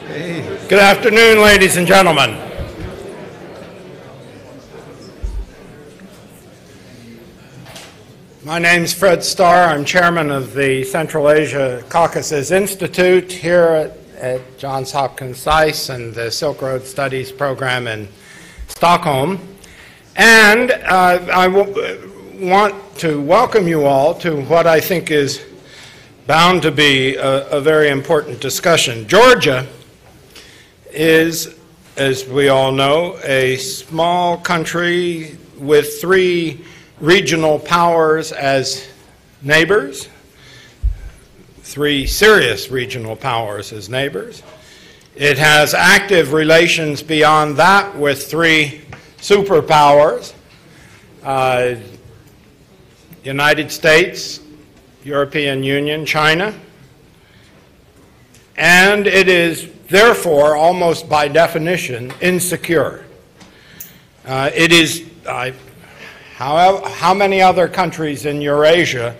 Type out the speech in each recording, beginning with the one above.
Good afternoon, ladies and gentlemen. My name's Fred Starr. I'm chairman of the Central Asia Caucasus Institute here at Johns Hopkins SAIS and the Silk Road Studies program in Stockholm. And I want to welcome you all to what I think is bound to be a very important discussion. Georgia is, as we all know, a small country with three regional powers as neighbors, three serious regional powers as neighbors. It has active relations beyond that with three superpowers, United States, European Union, China, and it is therefore almost by definition insecure. It is, how many other countries in Eurasia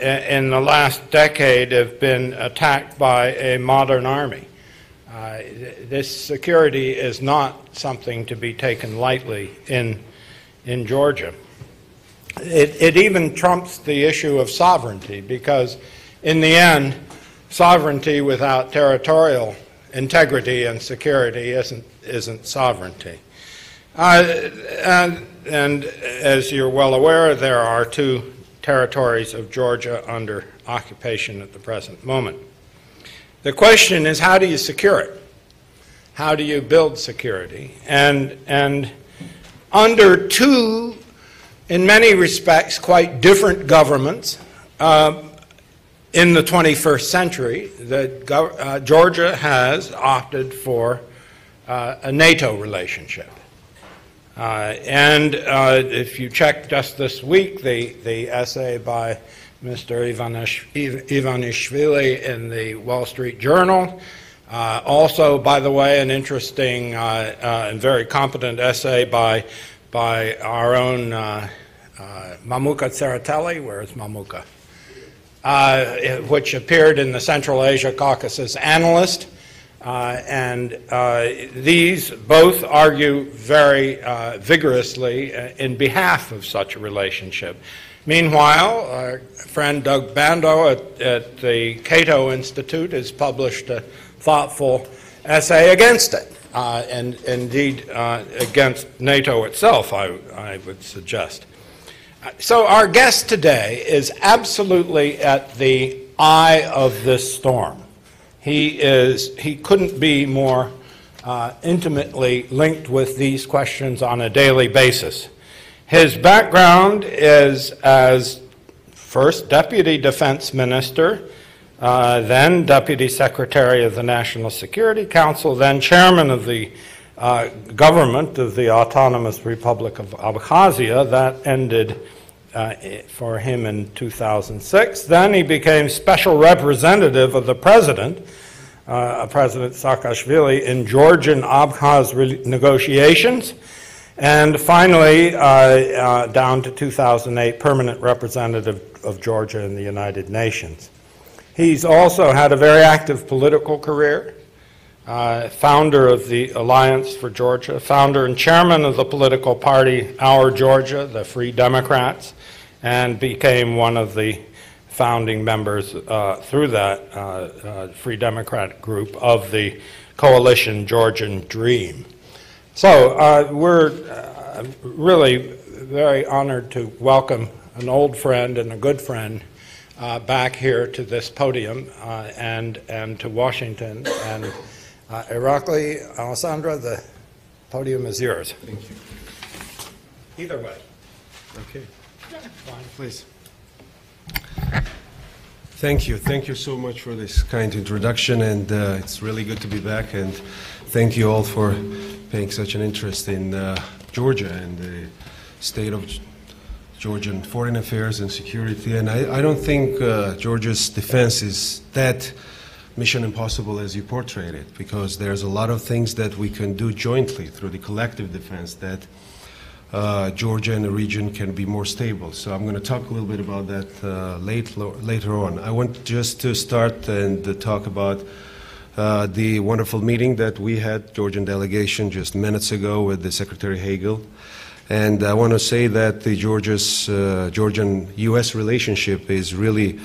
in the last decade have been attacked by a modern army? This security is not something to be taken lightly in Georgia. It even trumps the issue of sovereignty, because in the end, sovereignty without territorial integrity and security isn't sovereignty. And as you're well aware, there are two territories of Georgia under occupation at the present moment. The question is, how do you secure it? How do you build security? And under two, in many respects, quite different governments in the 21st century, Georgia has opted for a NATO relationship. And if you check just this week, the essay by Mr. Ivanishvili in the Wall Street Journal, also, by the way, an interesting and very competent essay by our own Mamuka Tsereteli, where is Mamuka? Which appeared in the Central Asia Caucasus Analyst. And these both argue very vigorously in behalf of such a relationship. Meanwhile, our friend Doug Bando at the Cato Institute has published a thoughtful essay against it, and indeed against NATO itself, I would suggest. So our guest today is absolutely at the eye of this storm. He couldn't be more intimately linked with these questions on a daily basis. His background is as first Deputy Defense Minister, then Deputy Secretary of the National Security Council, then Chairman of the government of the Autonomous Republic of Abkhazia. That ended for him in 2006. Then he became Special Representative of the President, President Saakashvili, in Georgian Abkhaz negotiations. And finally, down to 2008, Permanent Representative of Georgia in the United Nations. He's also had a very active political career, founder of the Alliance for Georgia, founder and chairman of the political party Our Georgia, the Free Democrats, and became one of the founding members through that Free Democrat group of the coalition Georgian Dream. So we're really very honored to welcome an old friend and a good friend back here to this podium and to Washington. And Iraklii, Alessandra, the podium is yours. Thank you. Either way. Okay. Fine. Please. Thank you. Thank you so much for this kind introduction, and it's really good to be back, and thank you all for paying such an interest in Georgia and the state of Georgian foreign affairs and security. And I don't think Georgia's defense is that mission impossible as you portrayed it, because there's a lot of things that we can do jointly through the collective defense that Georgia and the region can be more stable. So I'm going to talk a little bit about that later on. I want just to start and talk about the wonderful meeting that we had, Georgian delegation, just minutes ago with the Secretary Hagel. And I want to say that the Georgian-U.S. relationship is really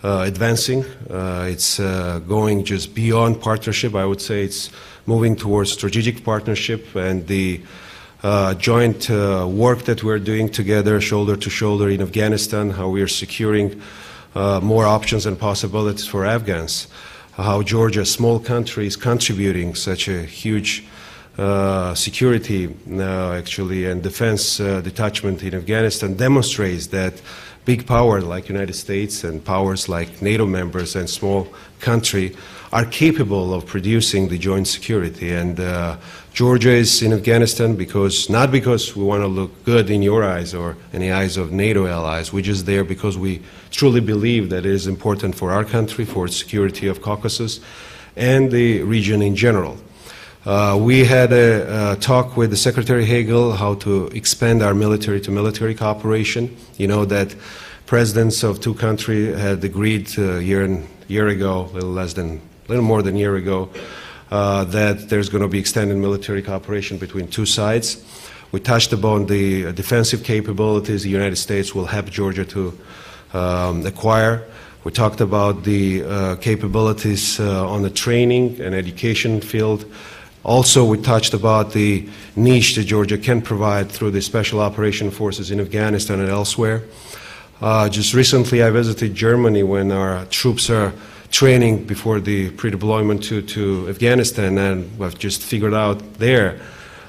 advancing. It's going just beyond partnership. I would say it's moving towards strategic partnership, and the joint work that we're doing together, shoulder to shoulder in Afghanistan, how we are securing more options and possibilities for Afghans, how Georgia, a small country, is contributing such a huge security actually and defense detachment in Afghanistan, demonstrates that big power like United States and powers like NATO members and small country are capable of producing the joint security. And Georgia is in Afghanistan not because we want to look good in your eyes or in the eyes of NATO allies. We're just there because we truly believe that it is important for our country, for its security of Caucasus and the region in general. We had a talk with the Secretary Hagel how to expand our military-to-military cooperation. You know that presidents of two countries had agreed a year ago, a little more than a year ago, that there's going to be extended military cooperation between two sides. We touched upon the defensive capabilities the United States will help Georgia to acquire. We talked about the capabilities on the training and education field. Also, we touched about the niche that Georgia can provide through the Special Operation Forces in Afghanistan and elsewhere. Just recently, I visited Germany when our troops are training before the pre-deployment to Afghanistan, and we've just figured out there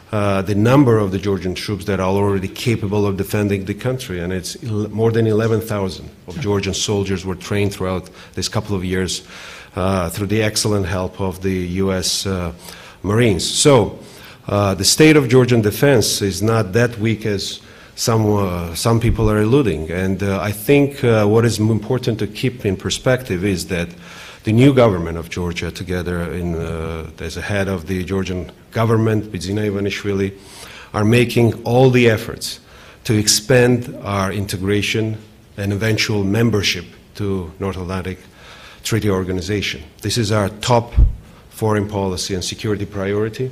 the number of the Georgian troops that are already capable of defending the country, and it's more than 11,000 of Georgian soldiers were trained throughout this couple of years through the excellent help of the U.S. Marines. So the state of Georgian defense is not that weak as some people are alluding, and I think what is important to keep in perspective is that the new government of Georgia, together as a head of the Georgian government, Bidzina Ivanishvili, are making all the efforts to expand our integration and eventual membership to North Atlantic Treaty Organization. This is our top foreign policy and security priority,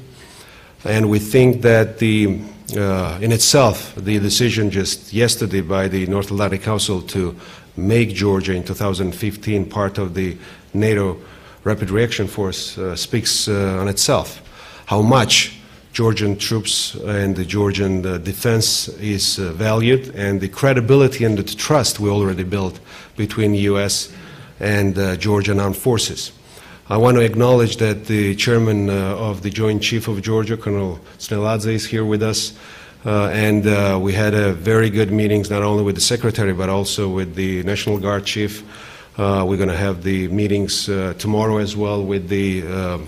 and we think that in itself, the decision just yesterday by the North Atlantic Council to make Georgia in 2015 part of the NATO Rapid Reaction Force speaks on itself. How much Georgian troops and the Georgian defense is valued, and the credibility and the trust we already built between the U.S. and Georgian armed forces. I want to acknowledge that the chairman of the Joint Chief of Georgia, Colonel Sneladze, is here with us. And we had a very good meetings, not only with the Secretary, but also with the National Guard Chief. We're going to have the meetings tomorrow as well with the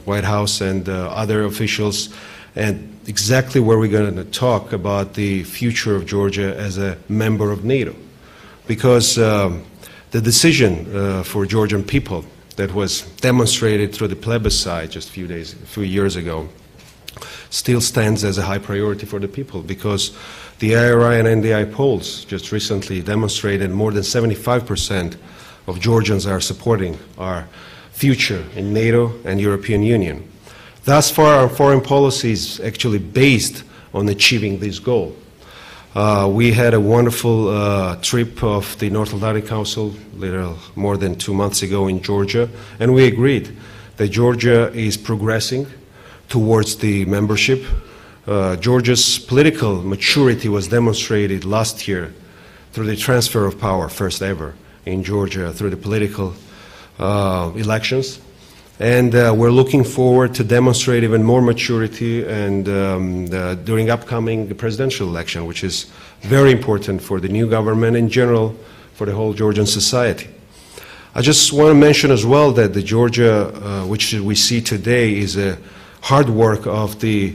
White House and other officials, and exactly where we're going to talk about the future of Georgia as a member of NATO. Because the decision for Georgian people that was demonstrated through the plebiscite just a few years ago still stands as a high priority for the people, because the IRI and NDI polls just recently demonstrated more than 75% of Georgians are supporting our future in NATO and European Union. Thus far, our foreign policy is actually based on achieving this goal. We had a wonderful trip of the North Atlantic Council a little more than 2 months ago in Georgia, and we agreed that Georgia is progressing towards the membership. Georgia's political maturity was demonstrated last year through the transfer of power, first ever in Georgia, through the political elections. And we're looking forward to demonstrate even more maturity and during upcoming presidential election, which is very important for the new government in general, for the whole Georgian society. I just want to mention as well that the Georgia, which we see today, is a hard work of a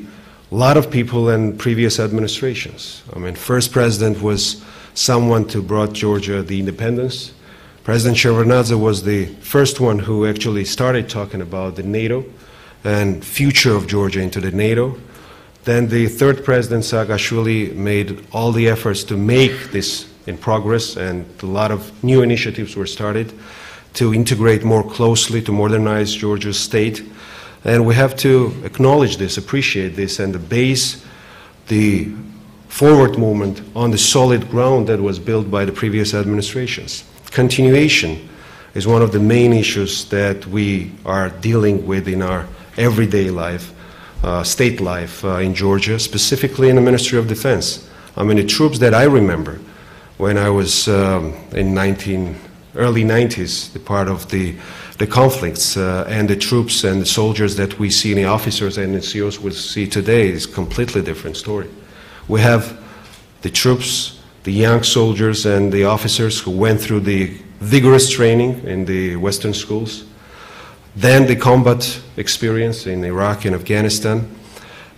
lot of people in previous administrations. I mean, first president was someone who brought Georgia the independence. President Shevardnadze was the first one who actually started talking about the NATO and future of Georgia into the NATO. Then the third president, Saakashvili, made all the efforts to make this in progress, and a lot of new initiatives were started to integrate more closely, to modernize Georgia's state. And we have to acknowledge this, appreciate this, and base the forward movement on the solid ground that was built by the previous administrations. Continuation is one of the main issues that we are dealing with in our everyday life, state life in Georgia, specifically in the Ministry of Defense. I mean, the troops that I remember when I was in early 90s, the part of the conflicts, and the troops and the soldiers that we see, the officers and NCOs we see today is a completely different story. We have the troops, the young soldiers and the officers who went through the vigorous training in the Western schools, then the combat experience in Iraq and Afghanistan,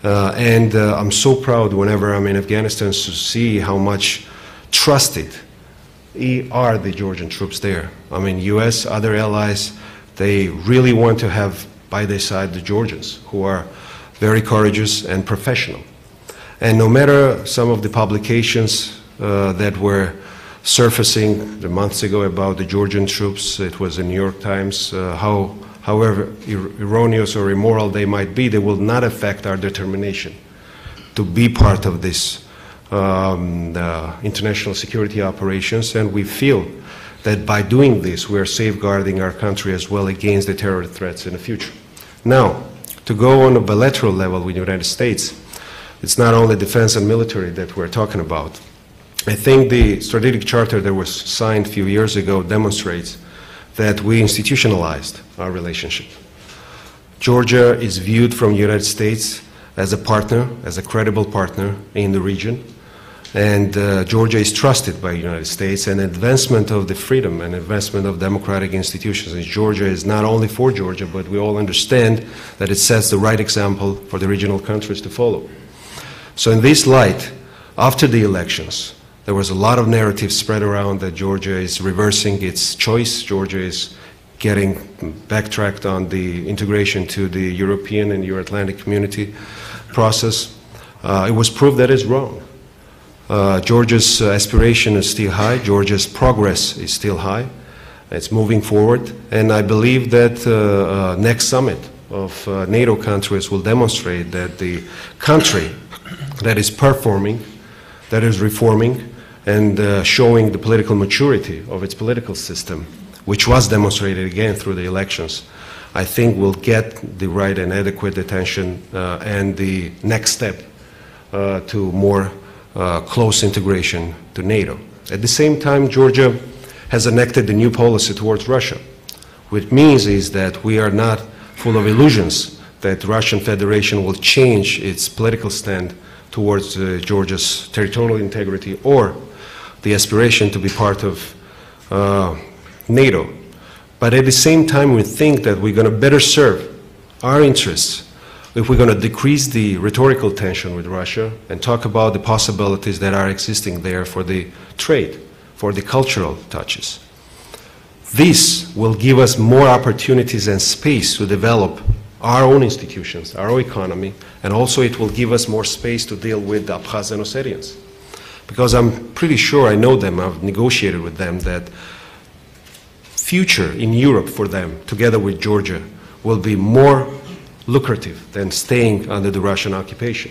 and I'm so proud whenever I'm in Afghanistan to see how much trusted are the Georgian troops there. I mean, US, other allies, they really want to have by their side the Georgians, who are very courageous and professional. And no matter some of the publications that were surfacing the months ago about the Georgian troops, it was in New York Times, however erroneous or immoral they might be, they will not affect our determination to be part of this international security operations, and we feel that by doing this we are safeguarding our country as well against the terror threats in the future. Now, to go on a bilateral level with the United States, it's not only defense and military that we're talking about. I think the strategic charter that was signed a few years ago demonstrates that we institutionalized our relationship. Georgia is viewed from the United States as a partner, as a credible partner in the region, and Georgia is trusted by the United States, and advancement of the freedom and advancement of democratic institutions in Georgia is not only for Georgia, but we all understand that it sets the right example for the regional countries to follow. So in this light, after the elections, there was a lot of narrative spread around that Georgia is reversing its choice, Georgia is getting backtracked on the integration to the European and Euro-Atlantic community process. It was proved that it's wrong. Georgia's aspiration is still high, Georgia's progress is still high, it's moving forward, and I believe that next summit of NATO countries will demonstrate that the country that is performing, that is reforming, and showing the political maturity of its political system, which was demonstrated again through the elections, I think will get the right and adequate attention and the next step to more close integration to NATO. At the same time, Georgia has enacted a new policy towards Russia, which means is that we are not full of illusions that the Russian Federation will change its political stand towards Georgia's territorial integrity or the aspiration to be part of NATO. But at the same time, we think that we're going to better serve our interests if we're going to decrease the rhetorical tension with Russia and talk about the possibilities that are existing there for the trade, for the cultural touches. This will give us more opportunities and space to develop our own institutions, our own economy, and also it will give us more space to deal with the Abkhaz and Ossetians. Because I'm pretty sure, I know them, I've negotiated with them, that future in Europe for them, together with Georgia, will be more lucrative than staying under the Russian occupation.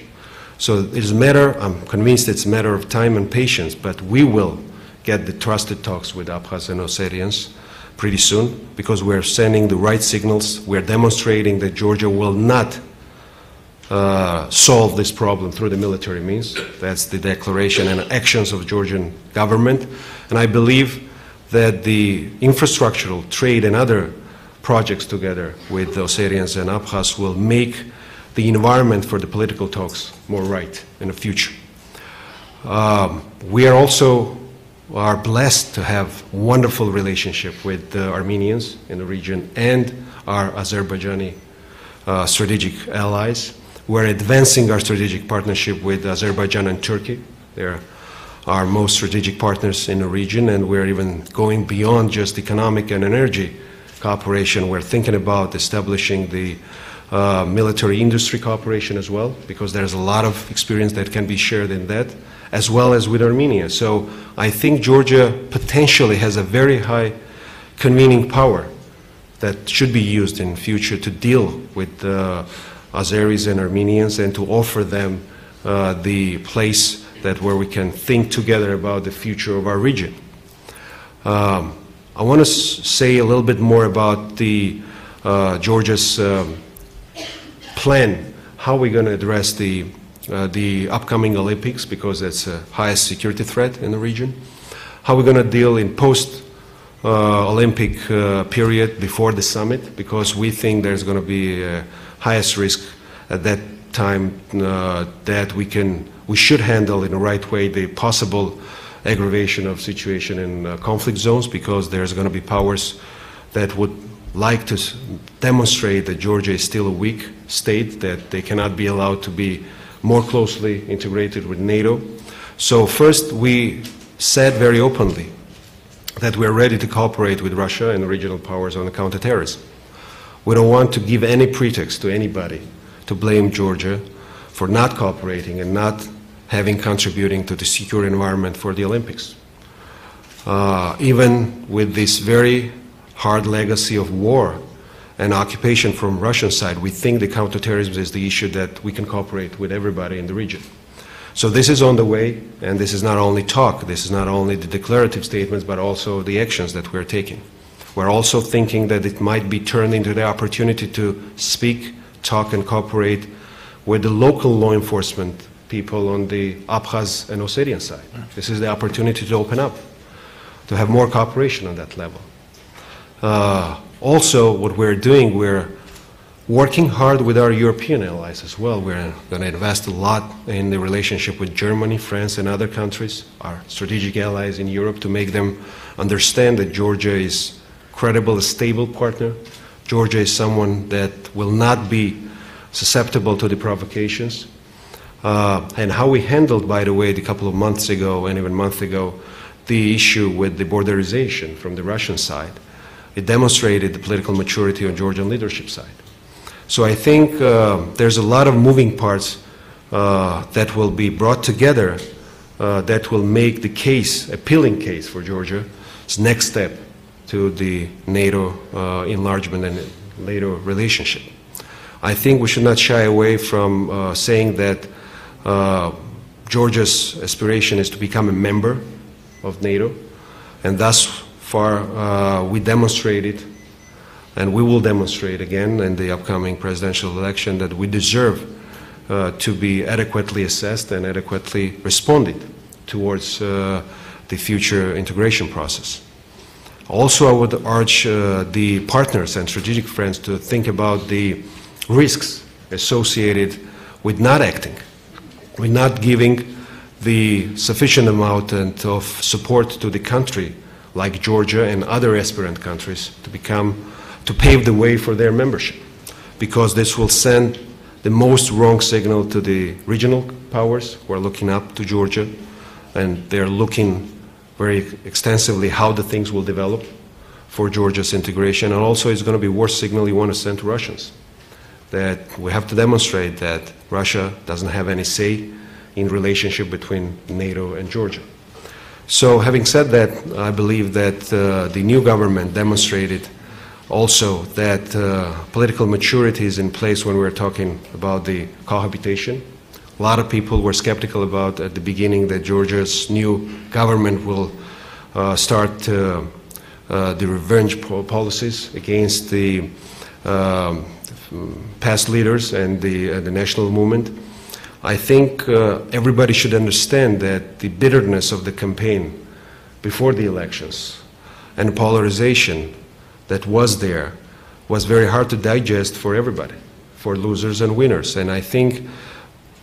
So it's a matter, I'm convinced it's a matter of time and patience, but we will get the trusted talks with Abkhaz and Ossetians pretty soon, because we're sending the right signals, we're demonstrating that Georgia will not solve this problem through the military means. That's the declaration and actions of the Georgian government. And I believe that the infrastructural, trade and other projects together with the Ossetians and Abkhaz will make the environment for the political talks more right in the future. We are also blessed to have wonderful relationship with the Armenians in the region and our Azerbaijani strategic allies. We're advancing our strategic partnership with Azerbaijan and Turkey. They're our most strategic partners in the region, and we're even going beyond just economic and energy cooperation. We're thinking about establishing the military industry cooperation as well, because there's a lot of experience that can be shared in that, as well as with Armenia. So I think Georgia potentially has a very high convening power that should be used in future to deal with Azeris and Armenians and to offer them the place where we can think together about the future of our region. I want to say a little bit more about Georgia's plan, how we're going to address the upcoming Olympics, because that's the highest security threat in the region, how we're going to deal in post-Olympic period before the summit, because we think there's going to be highest risk at that time that we should handle in the right way the possible aggravation of situation in conflict zones, because there's going to be powers that would like to demonstrate that Georgia is still a weak state, that they cannot be allowed to be more closely integrated with NATO. So first, we said very openly that we're ready to cooperate with Russia and the regional powers on the counterterrorism. We don't want to give any pretext to anybody to blame Georgia for not cooperating and not contributing to the secure environment for the Olympics. Even with this very hard legacy of war and occupation from Russian side, we think the counterterrorism is the issue that we can cooperate with everybody in the region. So this is on the way, and this is not only talk, this is not only the declarative statements, but also the actions that we're taking. We're also thinking that it might be turned into the opportunity to speak, talk, and cooperate with the local law enforcement people on the Abkhaz and Ossetian side. This is the opportunity to open up, to have more cooperation on that level. Also, what we're doing, we're working hard with our European allies as well. We're going to invest a lot in the relationship with Germany, France, and other countries, our strategic allies in Europe, to make them understand that Georgia is a credible, stable partner. Georgia is someone that will not be susceptible to the provocations. And how we handled, by the way, a couple of months ago and even a month ago, the issue with the borderization from the Russian side. It demonstrated the political maturity on Georgian leadership side. So I think there's a lot of moving parts that will be brought together that will make the case, appealing case for Georgia, its next step to the NATO enlargement and NATO relationship. I think we should not shy away from saying that Georgia's aspiration is to become a member of NATO, and thus far we demonstrated, and we will demonstrate again in the upcoming presidential election, that we deserve to be adequately assessed and adequately responded towards the future integration process. Also, I would urge the partners and strategic friends to think about the risks associated with not acting, with not giving the sufficient amount of support to the country like Georgia and other aspirant countries to pave the way for their membership, because this will send the most wrong signal to the regional powers who are looking up to Georgia, and they're looking very extensively how the things will develop for Georgia's integration. And also it's going to be a worse signal you want to send to Russians, that we have to demonstrate that Russia doesn't have any say in relationship between NATO and Georgia. So having said that, I believe that the new government demonstrated also that political maturity is in place when we're talking about the cohabitation. A lot of people were skeptical about at the beginning that Georgia's new government will start the revenge policies against the past leaders and the national movement. I think everybody should understand that the bitterness of the campaign before the elections and the polarization that was there was very hard to digest for everybody, for losers and winners. And I think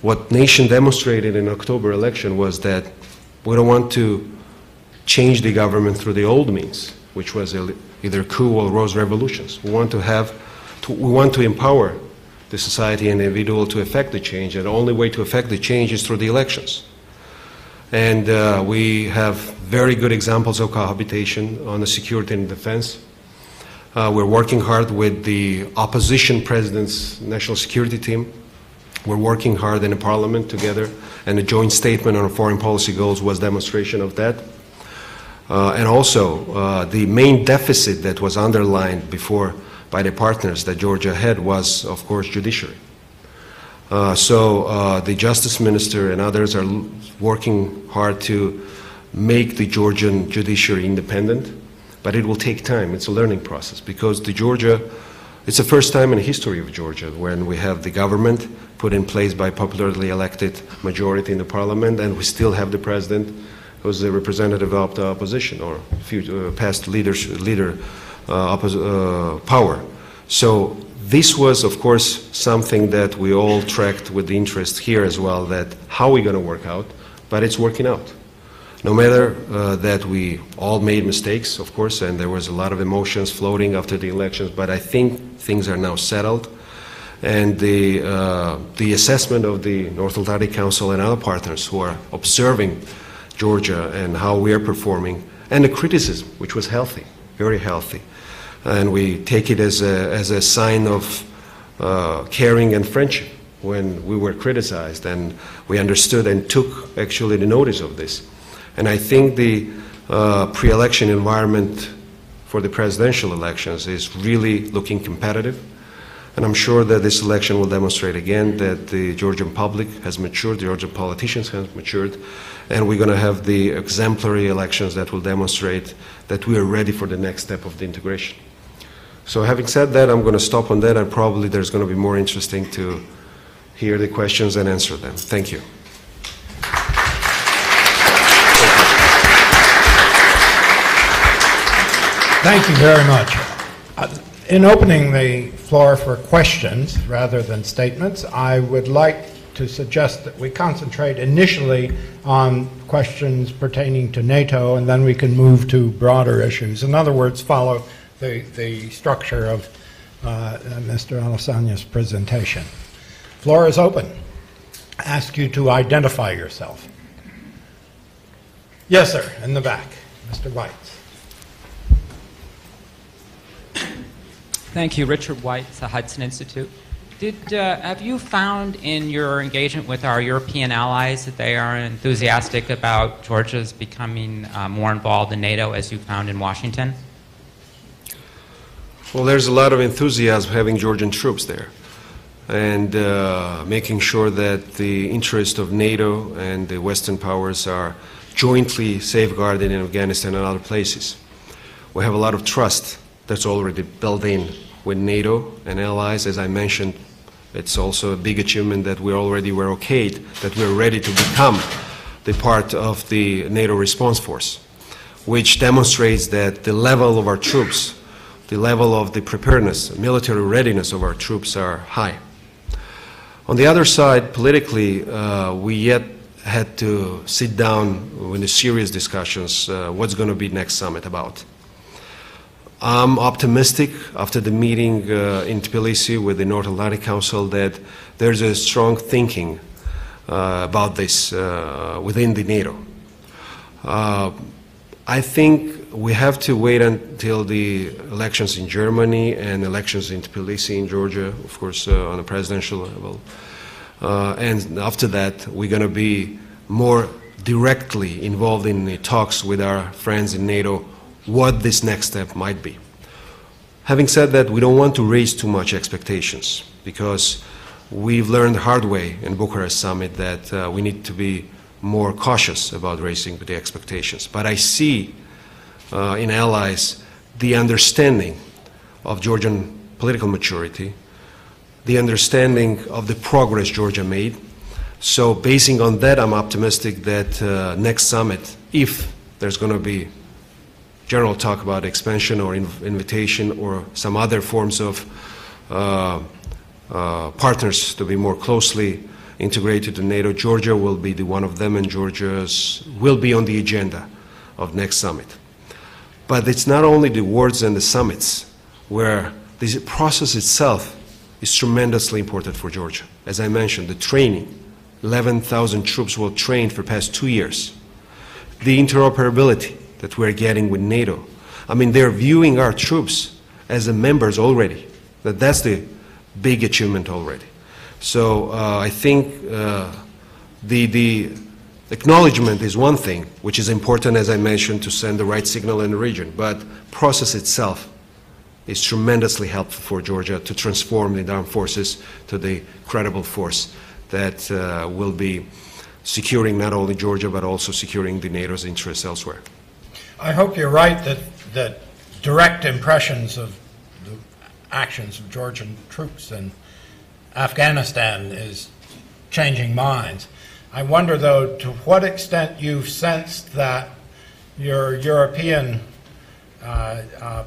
what nation demonstrated in October election was that we don't want to change the government through the old means, which was either coup or rose revolutions. We want to empower the society and the individual to effect the change, and the only way to effect the change is through the elections. And we have very good examples of cohabitation on the security and defense. We're working hard with the opposition president's national security team. We're working hard in the parliament together, and a joint statement on foreign policy goals was demonstration of that. And also, the main deficit that was underlined before by the partners that Georgia had was, of course, judiciary. So the justice minister and others are working hard to make the Georgian judiciary independent, but it will take time. It's a learning process because it's the first time in the history of Georgia when we have the government put in place by popularly elected majority in the parliament, and we still have the president who's the representative of the opposition or past power. So this was, of course, something that we all tracked with interest here as well, that how we're going to work out, but it's working out. No matter that we all made mistakes, of course, and there was a lot of emotions floating after the elections, but I think things are now settled. And the assessment of the North Atlantic Council and other partners who are observing Georgia and how we are performing, and the criticism, which was healthy, very healthy. And we take it as a sign of caring and friendship when we were criticized, and we understood and took actually the notice of this. And I think the pre-election environment for the presidential elections is really looking competitive. And I'm sure that this election will demonstrate again that the Georgian public has matured, the Georgian politicians have matured, and we're going to have the exemplary elections that will demonstrate that we are ready for the next step of the integration. So having said that, I'm going to stop on that, and probably there's going to be more interesting to hear the questions and answer them. Thank you. Thank you very much. In opening the floor for questions rather than statements, I would like to suggest that we concentrate initially on questions pertaining to NATO, and then we can move to broader issues. In other words, follow the structure of Mr. Allasanias' presentation. Floor is open. I ask you to identify yourself. Yes, sir, in the back. Mr. White. Thank you. Richard White, the Hudson Institute. Have you found in your engagement with our European allies that they are enthusiastic about Georgia's becoming more involved in NATO as you found in Washington? Well, there's a lot of enthusiasm having Georgian troops there and making sure that the interest of NATO and the Western powers are jointly safeguarded in Afghanistan and other places. We have a lot of trust that's already built in with NATO and allies. As I mentioned, it's also a big achievement that we already were okayed, that we're ready to become the part of the NATO response force, which demonstrates that the level of our troops, the level of the preparedness, military readiness of our troops are high. On the other side, politically, we yet had to sit down in the serious discussions, what's going to be next summit about. I'm optimistic after the meeting in Tbilisi with the North Atlantic Council that there's a strong thinking about this within the NATO. I think we have to wait until the elections in Germany and elections in Tbilisi in Georgia, of course, on a presidential level. And after that, we're going to be more directly involved in the talks with our friends in NATO what this next step might be. Having said that, we don't want to raise too much expectations because we've learned the hard way in Bucharest summit that we need to be more cautious about raising the expectations. But I see in allies the understanding of Georgian political maturity, the understanding of the progress Georgia made. So basing on that, I'm optimistic that next summit, if there's going to be general talk about expansion or invitation or some other forms of partners to be more closely integrated to NATO, Georgia will be one of them, and Georgia will be on the agenda of next summit. But it's not only the words and the summits where this process itself is tremendously important for Georgia. As I mentioned, the training, 11,000 troops were trained for the past 2 years. The interoperability that we're getting with NATO. I mean, they're viewing our troops as the members already. That's the big achievement already. So I think the acknowledgement is one thing, which is important, as I mentioned, to send the right signal in the region. But process itself is tremendously helpful for Georgia to transform the armed forces to the credible force that will be securing not only Georgia but also securing the NATO's interests elsewhere. I hope you're right that direct impressions of the actions of Georgian troops in Afghanistan is changing minds. I wonder, though, to what extent you've sensed that your European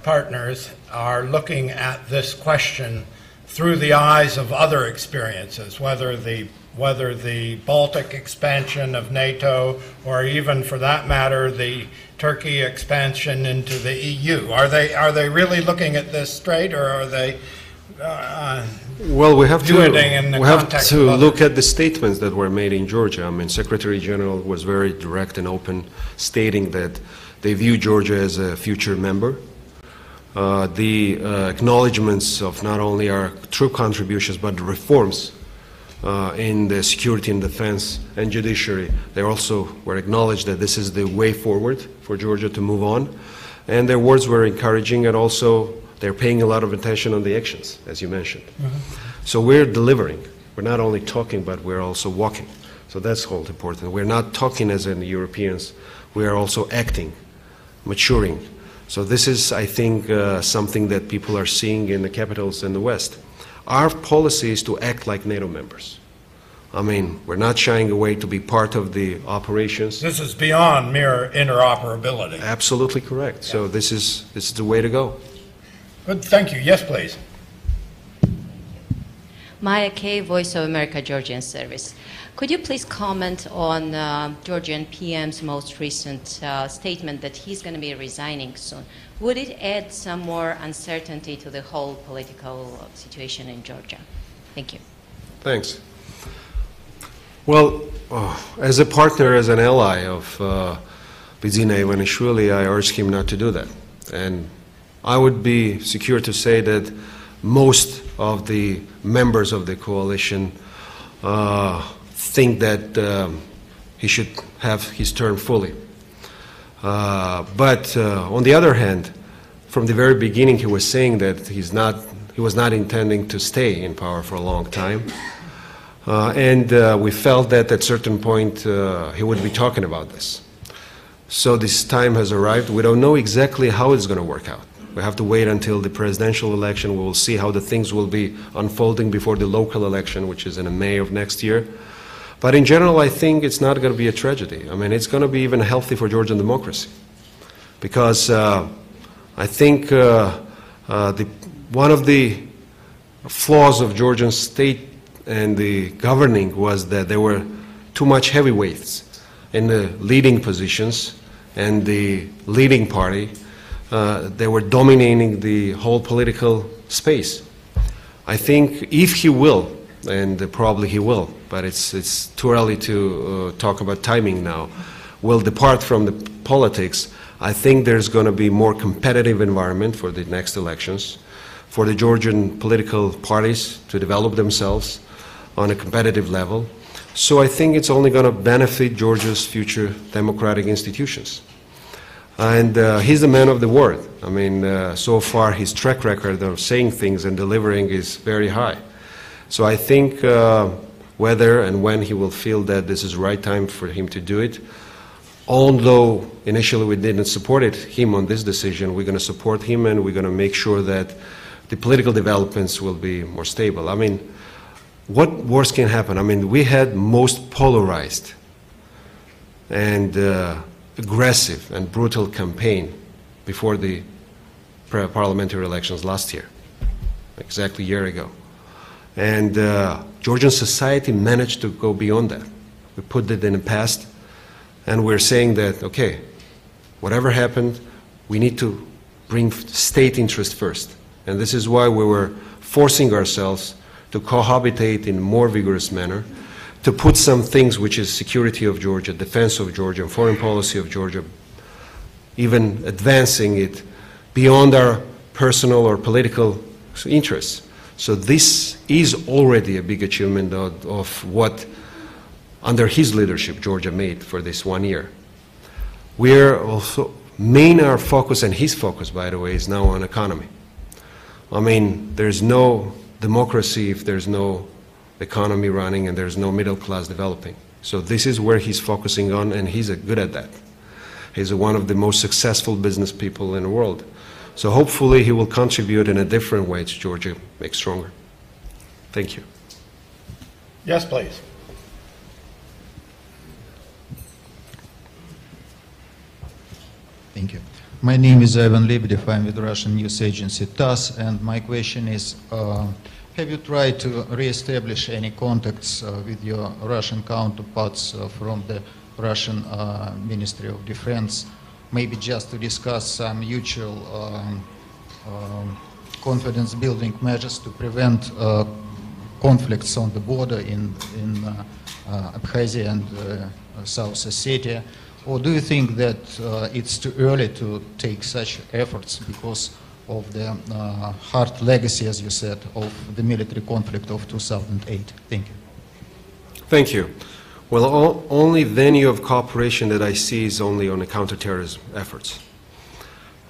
partners are looking at this question through the eyes of other experiences, whether the Baltic expansion of NATO or even, for that matter, the Turkey expansion into the EU. Are they really looking at this straight, or are they well, we have to to look at the statements that were made in Georgia. I mean, Secretary General was very direct and open, stating that they view Georgia as a future member. The acknowledgements of not only our troop contributions but the reforms in the security and defense and judiciary, they also were acknowledged that this is the way forward for Georgia to move on. And their words were encouraging, and also they're paying a lot of attention on the actions, as you mentioned. So we're delivering. We're not only talking, but we're also walking. So that's all important. We're not talking as in the Europeans. We are also acting, maturing. So this is, I think, something that people are seeing in the capitals in the West. Our policy is to act like NATO members. I mean, we're not shying away to be part of the operations. This is beyond mere interoperability. Absolutely correct. So this is the way to go. Good, thank you. Yes, please. Maya Kay, Voice of America Georgian Service. Could you please comment on Georgian PM's most recent statement that he's going to be resigning soon? Would it add some more uncertainty to the whole political situation in Georgia? Thank you. Thanks. Well, as a partner, as an ally of Bidzina Ivanishvili, I urge him not to do that. And I would be secure to say that most of the members of the coalition think that he should have his term fully. But on the other hand, from the very beginning he was saying that he was not intending to stay in power for a long time. And we felt that at a certain point he would be talking about this. So this time has arrived. We don't know exactly how it's going to work out. We have to wait until the presidential election. We will see how the things will be unfolding before the local election, which is in May of next year. But in general, I think it's not going to be a tragedy. I mean, it's going to be even healthy for Georgian democracy. Because I think one of the flaws of Georgian state and the governing was that there were too much heavyweights in the leading positions, and the leading party, they were dominating the whole political space. I think if he will, and probably he will, but it's too early to talk about timing now, will depart from the politics, I think there's going to be more competitive environment for the next elections, for the Georgian political parties to develop themselves on a competitive level. So I think it's only going to benefit Georgia's future democratic institutions. And he's the man of the word. I mean, so far his track record of saying things and delivering is very high. So I think whether and when he will feel that this is the right time for him to do it, although initially we didn't support him on this decision, we're going to support him, and we're going to make sure that the political developments will be more stable. I mean, what worse can happen? I mean, we had most polarized and aggressive and brutal campaign before the parliamentary elections last year, exactly a year ago. And Georgian society managed to go beyond that. We put it in the past, and we're saying that, okay, whatever happened, we need to bring state interest first. And this is why we were forcing ourselves to cohabitate in a more vigorous manner, to put some things which is security of Georgia, defense of Georgia, foreign policy of Georgia, even advancing it beyond our personal or political interests. So this is already a big achievement of what, under his leadership, Georgia made for this 1 year. We're also, our focus, and his focus, by the way, is now on economy. I mean, there's no democracy if there's no economy running and there's no middle class developing. So this is where he's focusing on, and he's good at that. He's one of the most successful business people in the world. So hopefully he will contribute in a different way to Georgia make stronger. Thank you. Yes, please. Thank you. My name is Ivan Lebedev. I'm with the Russian news agency TASS, and my question is, have you tried to re-establish any contacts with your Russian counterparts from the Russian Ministry of Defense, maybe just to discuss some mutual confidence-building measures to prevent conflicts on the border in Abkhazia and South Ossetia? Or do you think that it's too early to take such efforts because of the hard legacy, as you said, of the military conflict of 2008? Thank you. Thank you. Well, only venue of cooperation that I see is only on the counterterrorism efforts.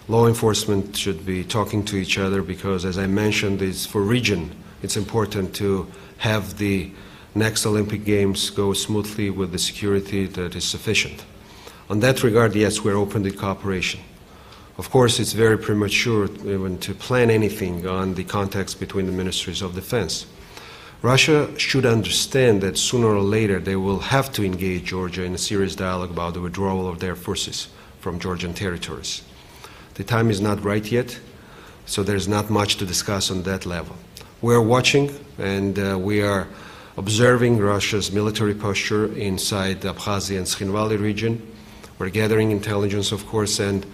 Law enforcement should be talking to each other because, as I mentioned, for region, it's important to have the next Olympic Games go smoothly with the security that is sufficient. On that regard, yes, we're open to cooperation. Of course, it's very premature even to plan anything on the context between the ministries of defense. Russia should understand that sooner or later they will have to engage Georgia in a serious dialogue about the withdrawal of their forces from Georgian territories. The time is not right yet, so there's not much to discuss on that level. We're watching and we are observing Russia's military posture inside the Abkhazia and Tkhinvali region. We're gathering intelligence, of course, and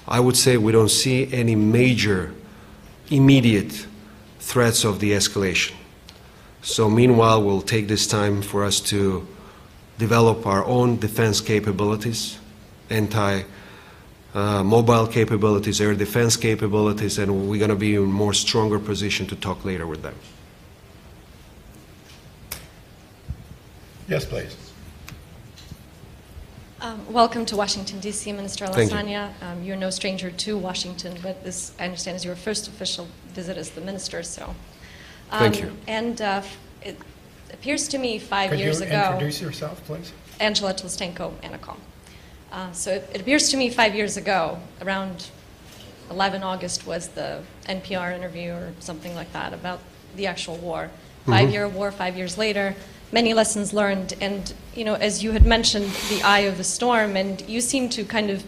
I would say we don't see any major immediate threats of the escalation. So meanwhile, we'll take this time for us to develop our own defense capabilities, mobile capabilities, air defense capabilities, and we're going to be in a more stronger position to talk later with them. Yes, please. Welcome to Washington, D.C., Minister Thank you. Alasania. You're no stranger to Washington, but this, I understand, is your first official visit as the minister. So, Thank you. And it appears to me 5 Could years you ago. introduce yourself, please? Angela Tolstenko, Anacom. So it appears to me 5 years ago, around 11 August was the NPR interview or something like that about the actual war. 5-year war, 5 years later. Many lessons learned, and as you had mentioned, the eye of the storm, and you seem to kind of,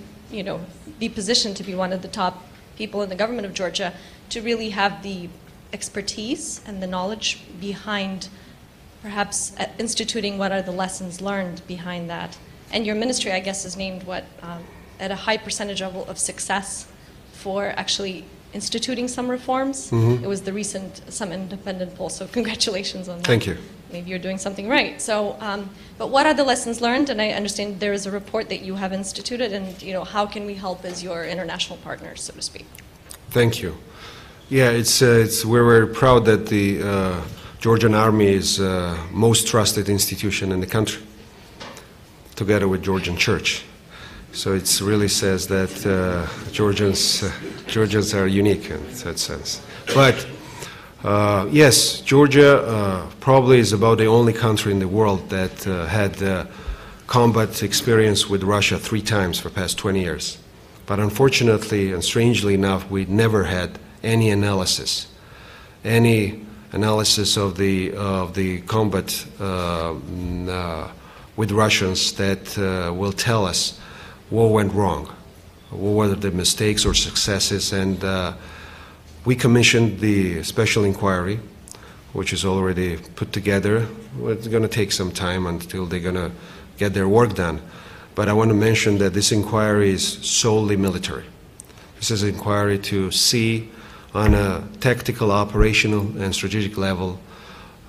be positioned to be one of the top people in the government of Georgia to really have the expertise and the knowledge behind perhaps instituting what are the lessons learned behind that. And your ministry, I guess, is named at a high percentage of success for actually instituting some reforms. It was the recent, some independent poll, so congratulations on that. Thank you. Maybe you're doing something right. So, but what are the lessons learned? And I understand there is a report that you have instituted, and how can we help as your international partners, so to speak? Thank you. Yeah, we're very proud that the Georgian Army is most trusted institution in the country, together with Georgian Church. So it really says that Georgians are unique in that sense. But yes, Georgia probably is about the only country in the world that had combat experience with Russia 3 times for the past 20 years. But unfortunately and strangely enough, we never had any analysis of the combat with Russians that will tell us what went wrong, what were the mistakes or successes, and we commissioned the special inquiry, which is already put together. It's going to take some time until they're going to get their work done. But I want to mention that this inquiry is solely military. This is an inquiry to see on a tactical, operational, and strategic level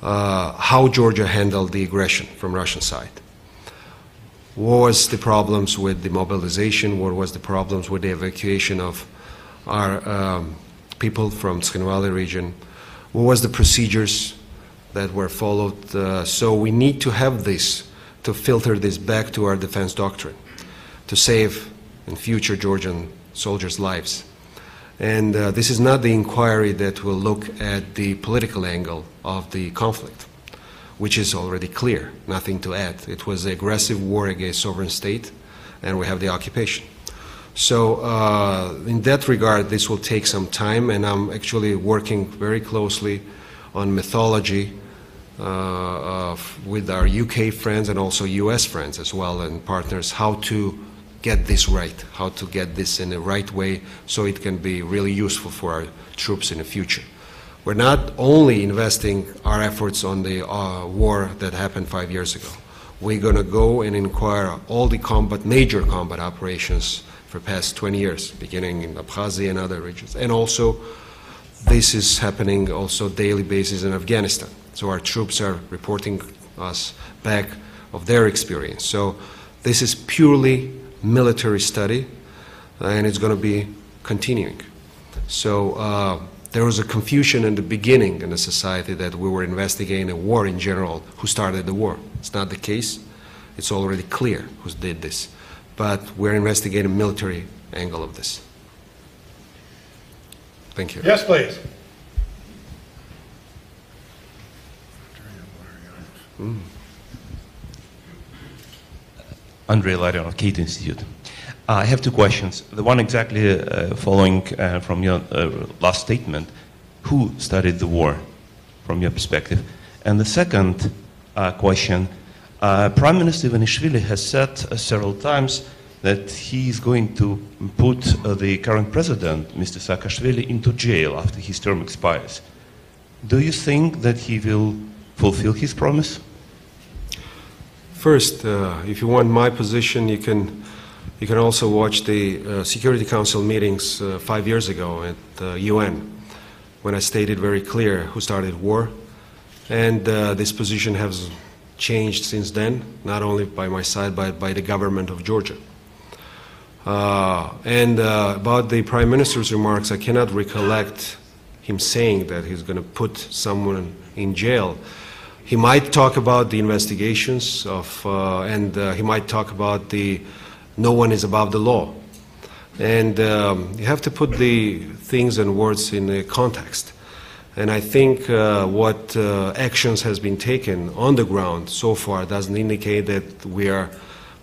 how Georgia handled the aggression from Russian side. What was the problems with the mobilization? What was the problems with the evacuation of our people from Tkhinvali region? What was the procedures that were followed? So we need to have this, to filter this back to our defense doctrine, to save in future Georgian soldiers' lives. And this is not the inquiry that will look at the political angle of the conflict, which is already clear, nothing to add. It was an aggressive war against sovereign state, and we have the occupation. So in that regard, this will take some time, and I'm actually working very closely on methodology with our UK friends and also US friends as well, and partners, how to get this right, how to get this in the right way so it can be really useful for our troops in the future. We're not only investing our efforts on the war that happened 5 years ago. We're going to go and inquire all the major combat operations for the past 20 years, beginning in Abkhazia and other regions. And also, this is happening also daily basis in Afghanistan. So our troops are reporting us back of their experience. So this is purely military study, and it's going to be continuing. So there was a confusion in the beginning in the society that we were investigating a war in general, who started the war. It's not the case. It's already clear who did this. But we're investigating military angle of this. Thank you. Yes, please. Andrei Larion of Cato Institute. I have two questions. The one exactly following from your last statement. Who started the war from your perspective? And the second question, Prime Minister Ivanishvili has said several times that he is going to put the current president, Mr. Saakashvili, into jail after his term expires. Do you think that he will fulfill his promise? First, if you want my position, you can also watch the Security Council meetings 5 years ago at the UN, when I stated very clear who started war, and this position has changed since then, not only by my side, but by the government of Georgia. And about the Prime Minister's remarks, I cannot recollect him saying that he's going to put someone in jail. He might talk about the investigations of, and he might talk about the no one is above the law. And you have to put the things and words in a context. And I think what actions has been taken on the ground so far doesn't indicate that we are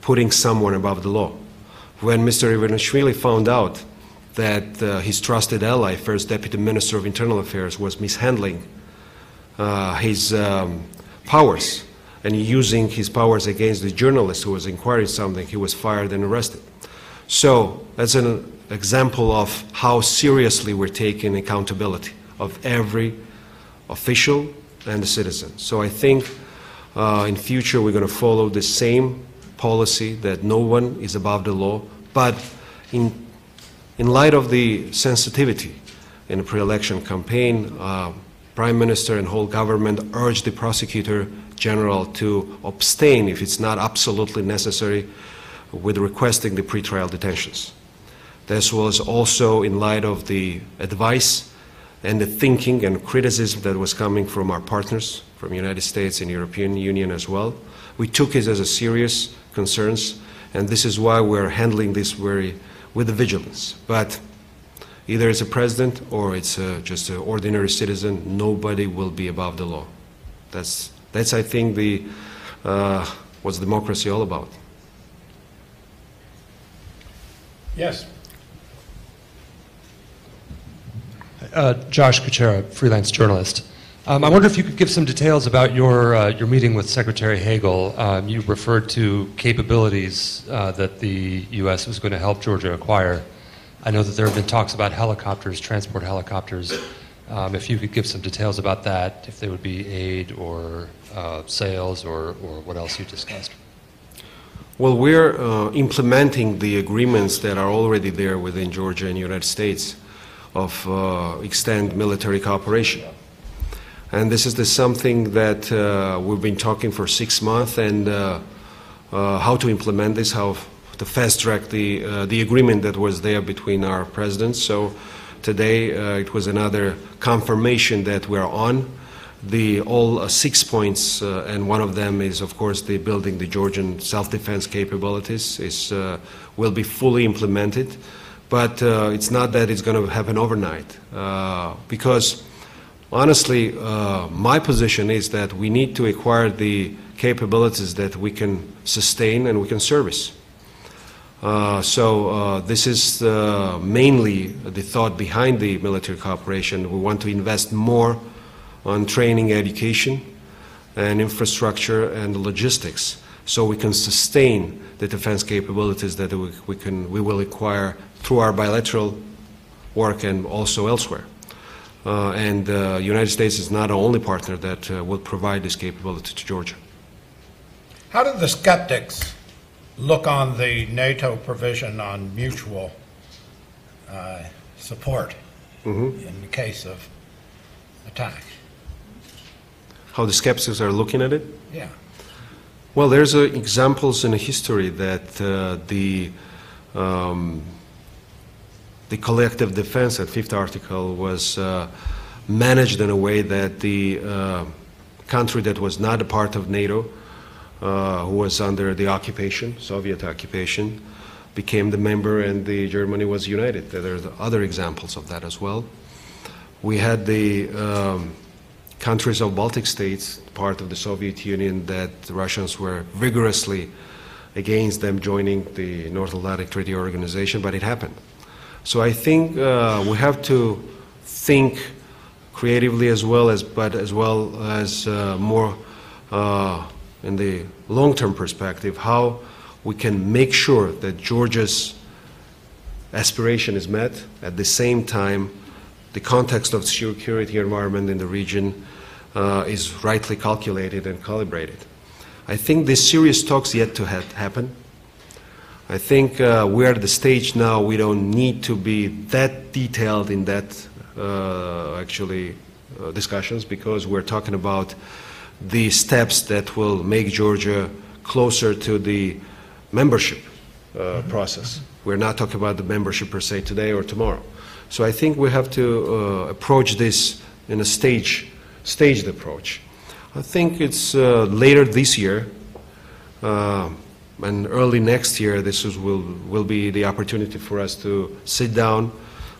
putting someone above the law. When Mr. Ivanishvili found out that his trusted ally, First Deputy Minister of Internal Affairs, was mishandling his powers and using his powers against the journalist who was inquiring something, he was fired and arrested. So that's an example of how seriously we're taking accountability of every official and the citizen. So I think in future we're going to follow the same policy that no one is above the law, but in light of the sensitivity in the pre-election campaign, Prime Minister and whole government urged the Prosecutor General to abstain, if it's not absolutely necessary, with requesting the pretrial detentions. This was also in light of the advice and the thinking and criticism that was coming from our partners, from the United States and European Union as well. We took it as a serious concerns, and this is why we're handling this with the vigilance. But either it's a president or it's just an ordinary citizen, nobody will be above the law. That's I think, what's democracy all about. Yes. Josh Kuchera, freelance journalist. I wonder if you could give some details about your meeting with Secretary Hagel. You referred to capabilities that the U.S. was going to help Georgia acquire. I know that there have been talks about helicopters, transport helicopters. If you could give some details about that, if they would be aid or sales or what else you discussed. Well, we're implementing the agreements that are already there within Georgia and the United States of extend military cooperation. And this is something that we've been talking for 6 months, and how to implement this, how to fast-track the agreement that was there between our presidents. So today it was another confirmation that we're on all 6 points, and one of them is, of course, the building the Georgian self-defense capabilities will be fully implemented. But it's not that it's going to happen overnight, because honestly, my position is that we need to acquire the capabilities that we can sustain and we can service. So this is mainly the thought behind the military cooperation. We want to invest more on training, education, and infrastructure and logistics, so we can sustain the defense capabilities that we will acquire through our bilateral work and also elsewhere. And the United States is not the only partner that will provide this capability to Georgia. How do the skeptics look on the NATO provision on mutual support in the case of attack? How the skeptics are looking at it? Yeah. Well, there's examples in history that the collective defense, that fifth article, was managed in a way that the country that was not a part of NATO, who was under the occupation, Soviet occupation, became the member, and Germany was united. There are other examples of that as well. We had the countries of Baltic states, part of the Soviet Union, that the Russians were vigorously against them joining the North Atlantic Treaty Organization, but it happened. So I think we have to think creatively as well as more in the long-term perspective, how we can make sure that Georgia's aspiration is met. At the same time, the context of security environment in the region is rightly calculated and calibrated. I think this serious talks yet to happen. I think we're at the stage now we don't need to be that detailed in that discussions, because we're talking about the steps that will make Georgia closer to the membership process. We're not talking about the membership per se today or tomorrow. So I think we have to approach this in a staged approach. I think it's later this year and early next year, will be the opportunity for us to sit down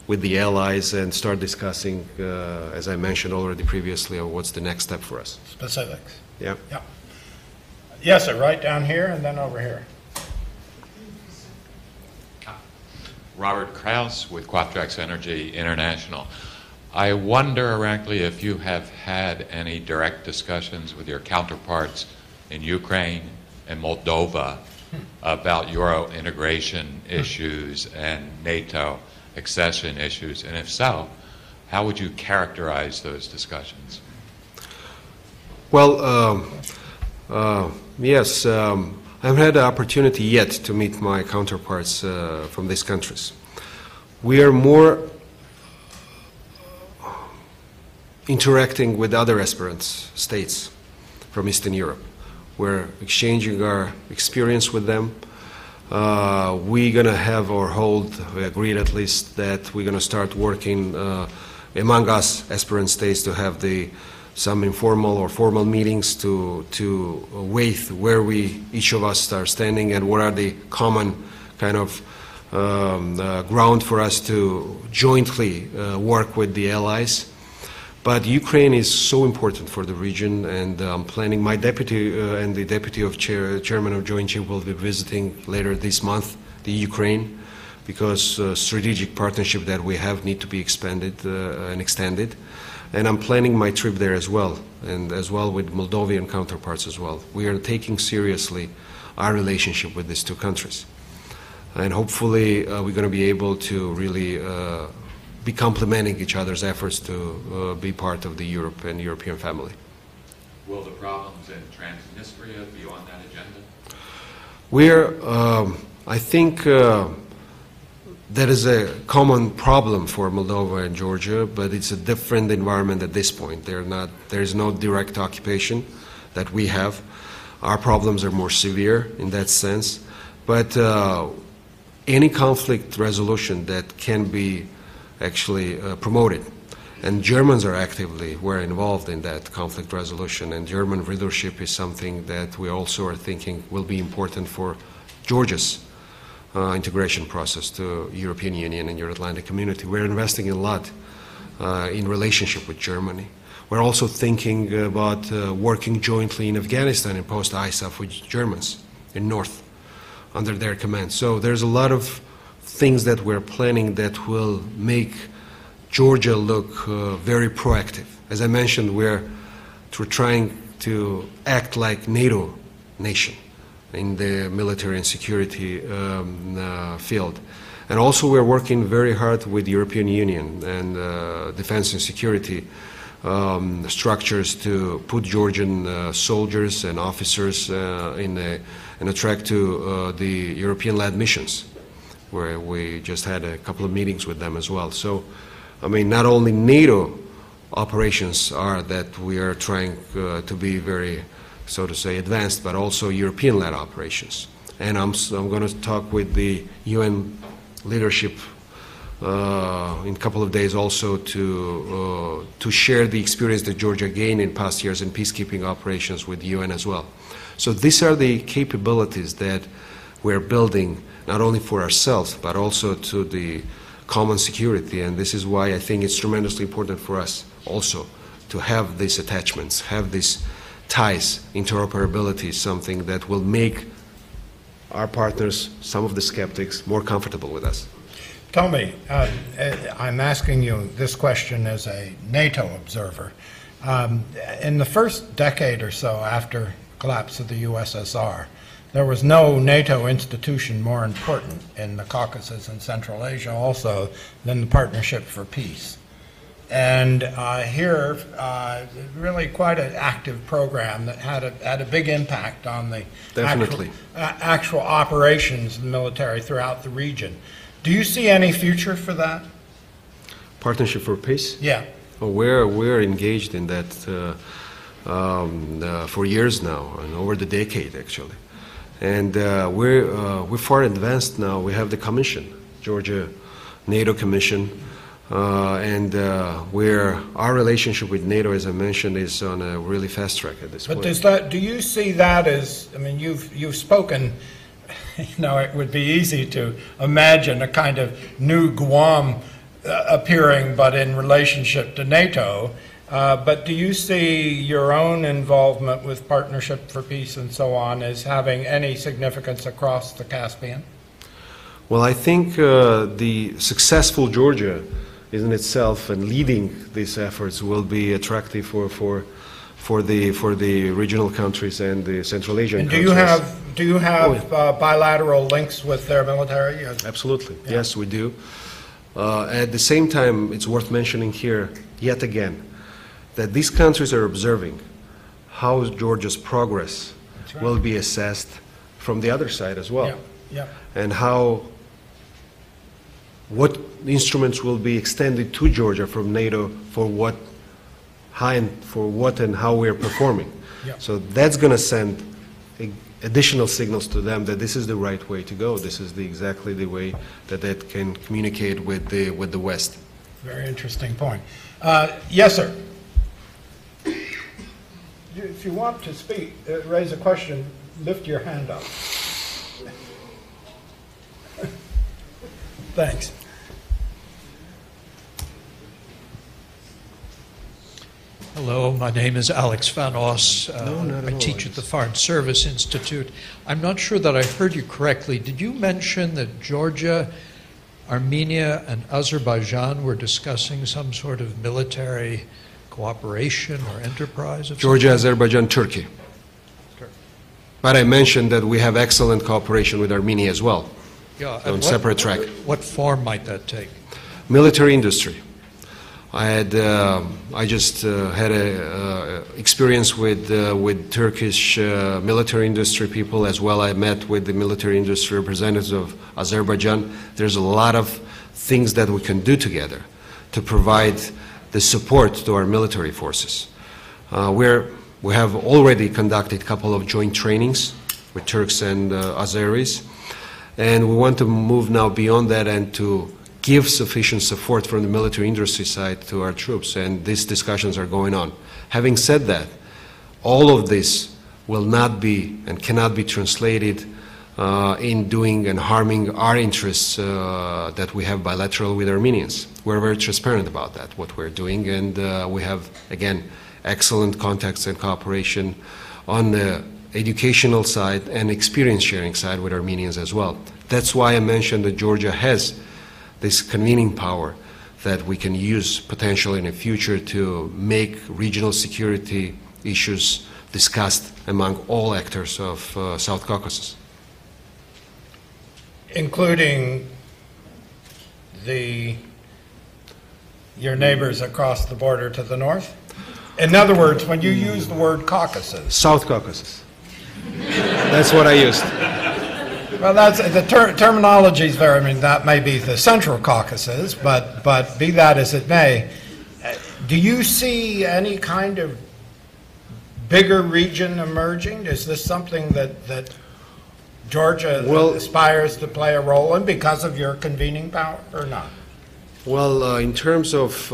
with the allies and start discussing, as I mentioned already previously, what's the next step for us. Specifics. Yeah. Yeah. Yes, sir, right down here and then over here. Robert Krause with Quatrax Energy International. I wonder, Irakley, if you have had any direct discussions with your counterparts in Ukraine and Moldova about Euro integration issues and NATO accession issues, and if so, how would you characterize those discussions? Well, yes, I haven't had the opportunity yet to meet my counterparts from these countries. We are more interacting with other aspirant states from Eastern Europe. We're exchanging our experience with them. We're going to have or we agreed at least that we're going to start working among us aspirant states to have some informal or formal meetings to weigh where each of us are standing and what are the common kind of ground for us to jointly work with the allies. But Ukraine is so important for the region, and I'm planning, my deputy and the deputy of chairman of Joint Chief will be visiting later this month the Ukraine, because strategic partnership that we have need to be expanded and extended. And I'm planning my trip there as well, and as well with Moldovan counterparts as well. We are taking seriously our relationship with these two countries. And hopefully we're going to be able to really be complementing each other's efforts to be part of the Europe and European family. Will the problems in Transnistria be on that agenda? I think that is a common problem for Moldova and Georgia, but it's a different environment at this point. There is no direct occupation that we have. Our problems are more severe in that sense, but any conflict resolution that can be actually promoted. And Germans were involved in that conflict resolution, and German leadership is something that we also are thinking will be important for Georgia's integration process to European Union and Euro-Atlantic community. We're investing a lot in relationship with Germany. We're also thinking about working jointly in Afghanistan in post-ISAF with Germans in North under their command. So there's a lot of things that we're planning that will make Georgia look very proactive. As I mentioned, we're trying to act like NATO nation in the military and security field. And also we're working very hard with the European Union and defense and security structures to put Georgian soldiers and officers in a track to the European-led missions, where we just had a couple of meetings with them as well. So, I mean, not only NATO operations are that we are trying to be very, so to say, advanced, but also European-led operations. And I'm going to talk with the UN leadership in a couple of days also to share the experience that Georgia gained in past years in peacekeeping operations with the UN as well. So these are the capabilities that we're building not only for ourselves, but also to the common security. And this is why I think it's tremendously important for us also to have these attachments, have these ties. Interoperability is something that will make our partners, some of the skeptics, more comfortable with us. Tell me, I'm asking you this question as a NATO observer. In the first decade or so after the collapse of the USSR, there was no NATO institution more important in the Caucasus and Central Asia also than the Partnership for Peace. And here, really quite an active program that had a big impact on the actual operations of the military throughout the region. Do you see any future for that? Partnership for Peace? Yeah. Well, we're engaged in that for years now, and over the decade actually. And we're far advanced now. We have the commission, Georgia NATO Commission, and our relationship with NATO, as I mentioned, is on a really fast track at this point. But do you see that as, I mean, you've spoken, you know, it would be easy to imagine a kind of new Guam appearing, but in relationship to NATO. But do you see your own involvement with Partnership for Peace and so on as having any significance across the Caspian? Well, I think the successful Georgia in itself and leading these efforts will be attractive for the regional countries and the Central Asian countries. Do you have bilateral links with their military? Absolutely. Yeah. Yes, we do. At the same time, it's worth mentioning here, yet again, that these countries are observing how Georgia's progress will be assessed from the other side as well. Yeah. And what instruments will be extended to Georgia from NATO for what and how we're performing. Yeah. So that's going to send additional signals to them that this is the right way to go. This is exactly the way that they can communicate with the West. Very interesting point. Yes, sir. If you want to speak, raise a question, lift your hand up. Thanks. Hello, my name is Alex Van Os. I teach at the Foreign Service Institute. I'm not sure that I heard you correctly. Did you mention that Georgia, Armenia, and Azerbaijan were discussing some sort of military cooperation or enterprise? Georgia, Azerbaijan, Turkey. But I mentioned that we have excellent cooperation with Armenia as well, on separate track. What form might that take? Military industry. I just had a experience with Turkish military industry people as well. I met with the military industry representatives of Azerbaijan. There's a lot of things that we can do together to provide the support to our military forces. We have already conducted a couple of joint trainings with Turks and Azeris, and we want to move now beyond that and to give sufficient support from the military industry side to our troops, and these discussions are going on. Having said that, all of this will not be and cannot be translated in doing and harming our interests that we have bilateral with Armenians. We're very transparent about that, what we're doing, and we have, again, excellent contacts and cooperation on the educational side and experience sharing side with Armenians as well. That's why I mentioned that Georgia has this convening power that we can use potentially in the future to make regional security issues discussed among all actors of South Caucasus. Including your neighbors across the border to the north? In other words, when you use the word Caucasus. South Caucasus. That's what I used. Well, that's the terminology is there. I mean, that may be the Central Caucasus, but be that as it may, do you see any kind of bigger region emerging? Is this something that Georgia aspires to play a role in because of your convening power, or not? Well, in terms of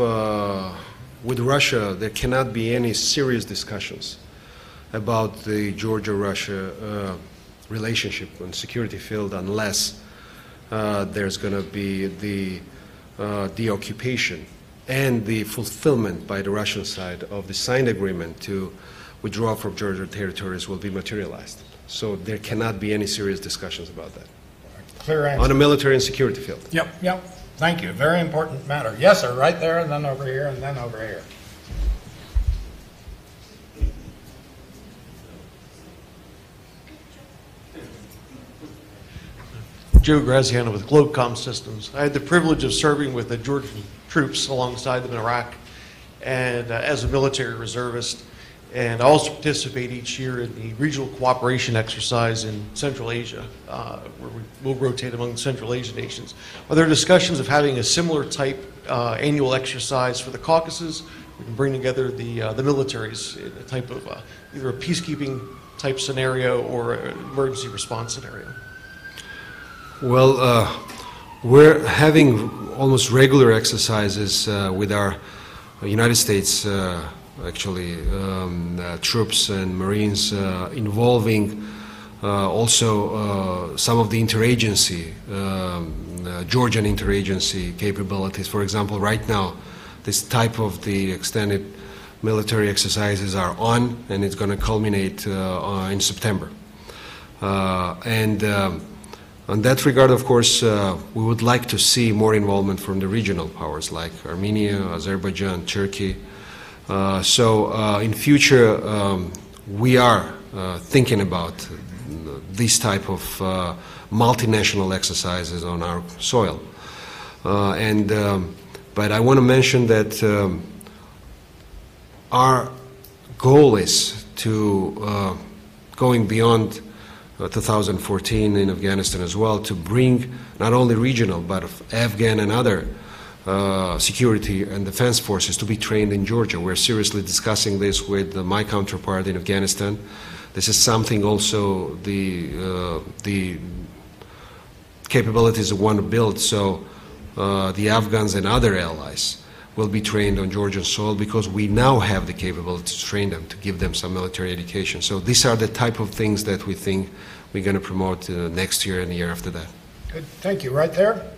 with Russia, there cannot be any serious discussions about the Georgia-Russia relationship on security field unless there's going to be the occupation and the fulfillment by the Russian side of the signed agreement to withdraw from Georgia territories will be materialized. So there cannot be any serious discussions about that. Clear answer. On a military and security field. Yep. Thank you. Very important matter. Yes, sir. Right there, and then over here, and then over here. Joe Graziano with Globecom Systems. I had the privilege of serving with the Georgian troops alongside them in Iraq, and as a military reservist. And I also participate each year in the regional cooperation exercise in Central Asia, where we will rotate among the Central Asian nations. Are there discussions of having a similar type annual exercise for the Caucasus? We can bring together the militaries in a type of either a peacekeeping type scenario or an emergency response scenario. Well, we're having almost regular exercises with our United States troops and Marines involving also some of the interagency, Georgian interagency capabilities. For example, right now, this type of the extended military exercises are on, and it's going to culminate in September. On that regard, of course, we would like to see more involvement from the regional powers like Armenia, Azerbaijan, Turkey. So in future, we are thinking about these type of multinational exercises on our soil. But I want to mention that our goal is to, going beyond 2014 in Afghanistan as well, to bring not only regional but Afghan and other security and defense forces to be trained in Georgia. We're seriously discussing this with my counterpart in Afghanistan. This is something also the capabilities we want to build, so the Afghans and other allies will be trained on Georgian soil, because we now have the capability to train them, to give them some military education. So these are the type of things that we think we're going to promote next year and the year after that. Good. Thank you. Right there.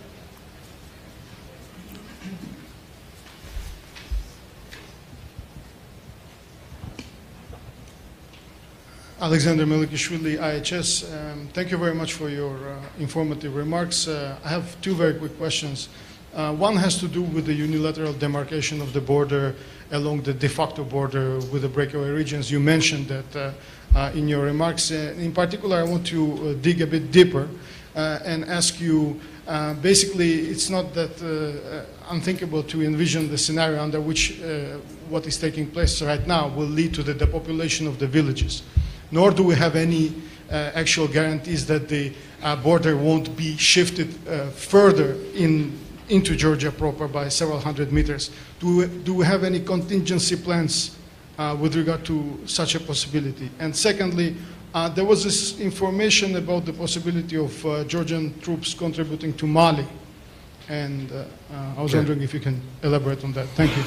Alexander Melikishvili, IHS. Thank you very much for your informative remarks. I have two very quick questions. One has to do with the unilateral demarcation of the border along the de facto border with the breakaway regions. You mentioned that in your remarks. In particular, I want to dig a bit deeper and ask you, basically, it's not that unthinkable to envision the scenario under which what is taking place right now will lead to the depopulation of the villages. Nor do we have any actual guarantees that the border won't be shifted further into Georgia proper by several hundred meters. Do we have any contingency plans with regard to such a possibility? And secondly, there was this information about the possibility of Georgian troops contributing to Mali. And I was wondering if you can elaborate on that. Thank you.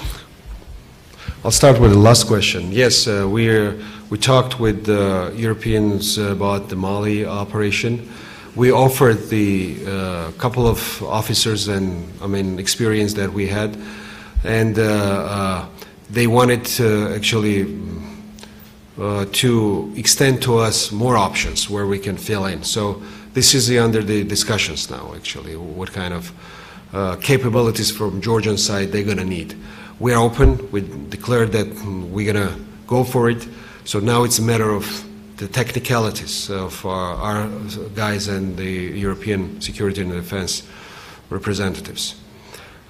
I'll start with the last question. Yes, we talked with Europeans about the Mali operation. we offered the couple of officers and experience that we had, and they wanted actually to extend to us more options where we can fill in. So this is under the discussions now, actually, what kind of capabilities from Georgian side they're going to need. We are open. We declared that we're going to go for it. So now it's a matter of the technicalities of our guys and the European security and defense representatives.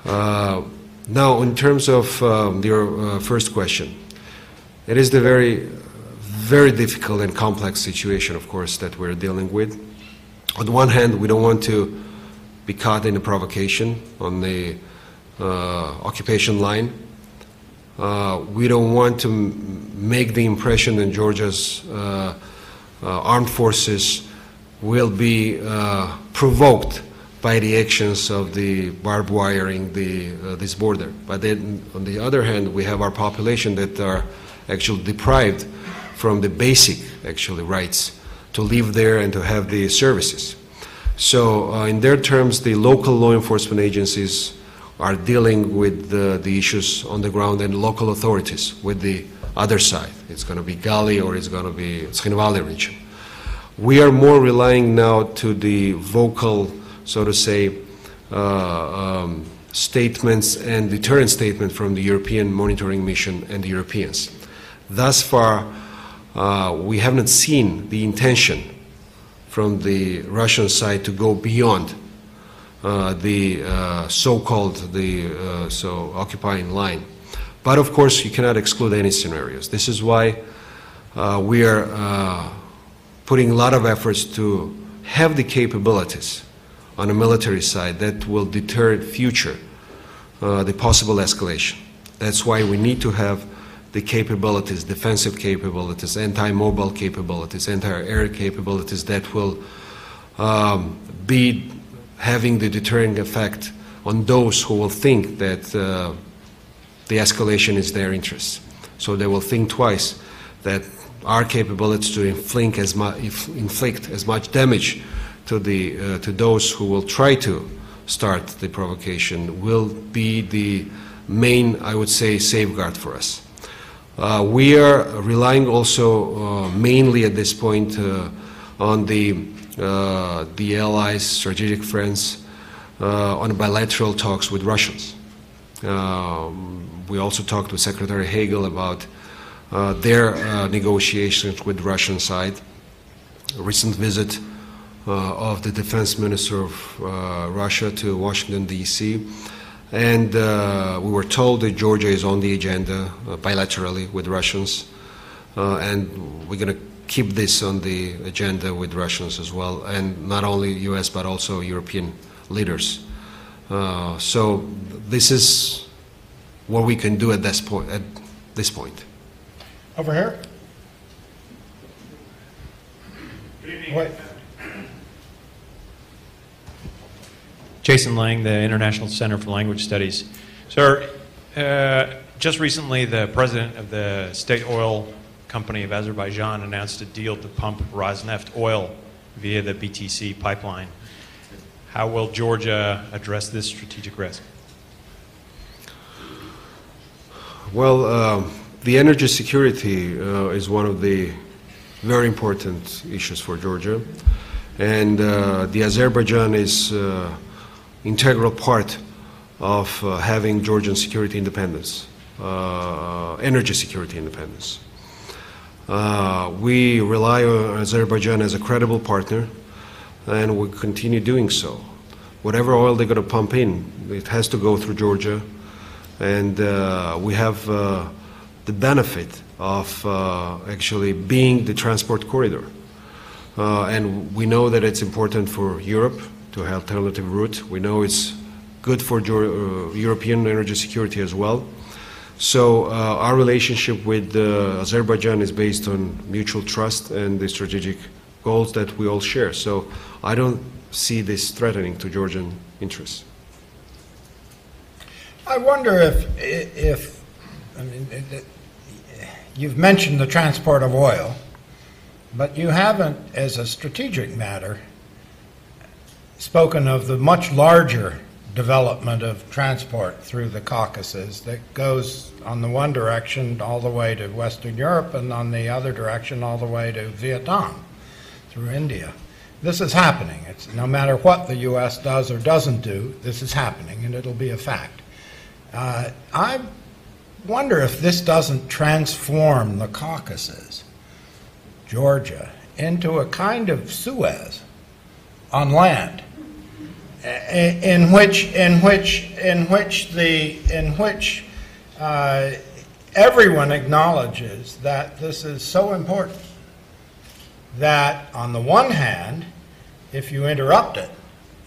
Now, in terms of your first question, it is the very, very difficult and complex situation, of course, that we're dealing with. On the one hand, we don't want to be caught in a provocation on the occupation line. We don't want to make the impression that Georgia's armed forces will be provoked by the actions of the barbed wiring this border. But then, on the other hand, we have our population that are actually deprived from the basic, actually, rights to live there and to have the services. So, in their terms, the local law enforcement agencies are dealing with the issues on the ground, and local authorities with the other side. It's going to be Gali or it's going to be Tkhinvali region. We are more relying now to the vocal, so to say, statements and deterrent statement from the European monitoring mission and the Europeans. Thus far, we haven't seen the intention from the Russian side to go beyond the so-called occupying line. But of course, you cannot exclude any scenarios. This is why we are putting a lot of efforts to have the capabilities on the military side that will deter future the possible escalation. That's why we need to have the capabilities, defensive capabilities, anti-mobile capabilities, anti-air capabilities that will be having the deterring effect on those who will think that the escalation is their interest. So they will think twice that our capability to inflict as much damage to those who will try to start the provocation will be the main, I would say, safeguard for us. We are relying also mainly at this point on the allies, strategic friends, on bilateral talks with Russians. We also talked with Secretary Hagel about their negotiations with the Russian side. A recent visit of the defense minister of Russia to Washington, D.C. And we were told that Georgia is on the agenda bilaterally with Russians. And we're going to keep this on the agenda with Russians as well, and not only U.S. but also European leaders. So this is what we can do at this point. Over here. Good evening. Wait. Jason Lang, the International Center for Language Studies. Sir, just recently the president of the state oil company of Azerbaijan announced a deal to pump Rosneft oil via the BTC pipeline. How will Georgia address this strategic risk? Well, the energy security is one of the very important issues for Georgia. And the Azerbaijan is integral part of having Georgian security independence, energy security independence. We rely on Azerbaijan as a credible partner, and we continue doing so. Whatever oil they're going to pump in, it has to go through Georgia, and we have the benefit of actually being the transport corridor. And we know that it's important for Europe to have alternative route. We know it's good for European energy security as well. So our relationship with Azerbaijan is based on mutual trust and the strategic goals that we all share. So I don't see this threatening to Georgian interests. I wonder if I mean, you've mentioned the transport of oil, but you haven't, as a strategic matter, spoken of the much larger development of transport through the Caucasus that goes on the one direction all the way to Western Europe and on the other direction all the way to Vietnam through India. This is happening. It's, no matter what the U.S. does or doesn't do, this is happening, and it'll be a fact. I wonder if this doesn't transform the Caucasus, Georgia, into a kind of Suez on land, in which everyone acknowledges that this is so important that on the one hand, if you interrupt it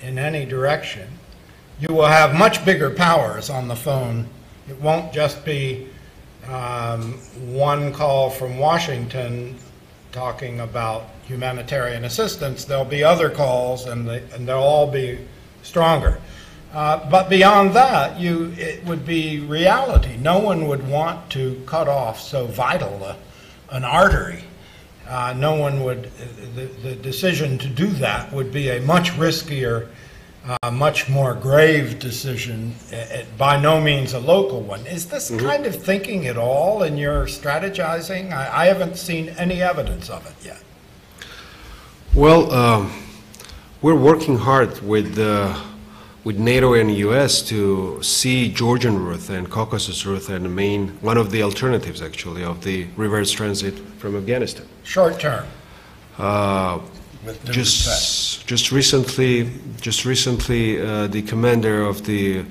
in any direction, you will have much bigger powers on the phone. It won't just be one call from Washington talking about humanitarian assistance. There'll be other calls, and they'll all be stronger. But beyond that, it would be reality. No one would want to cut off so vital an artery. No one would, the decision to do that would be a much riskier, much more grave decision, by no means a local one. Is this kind of thinking at all in your strategizing? I haven't seen any evidence of it yet. Well, we're working hard with NATO and U.S. to see Georgian route and Caucasus route and one of the alternatives, actually, of the reverse transit from Afghanistan. Short term. Just recently, the commander of the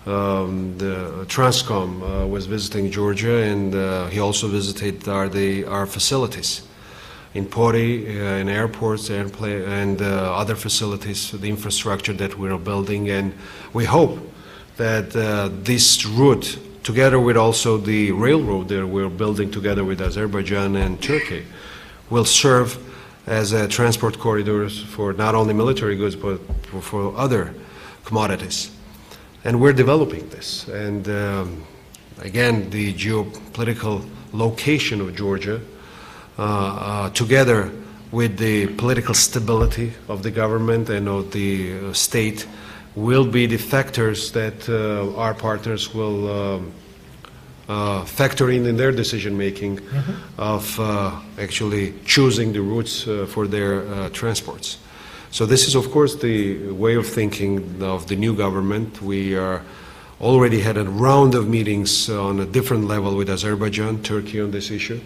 Transcom was visiting Georgia, and he also visited our facilities in Pori, in airports, and other facilities, the infrastructure that we're building. And we hope that this route, together with also the railroad that we're building together with Azerbaijan and Turkey, will serve as a transport corridors for not only military goods but for other commodities. And we're developing this. And again, the geopolitical location of Georgia, together with the political stability of the government and of the state, will be the factors that our partners will factor in their decision making of actually choosing the routes for their transports. So this is, of course, the way of thinking of the new government. We already had a round of meetings on a different level with Azerbaijan, Turkey on this issue.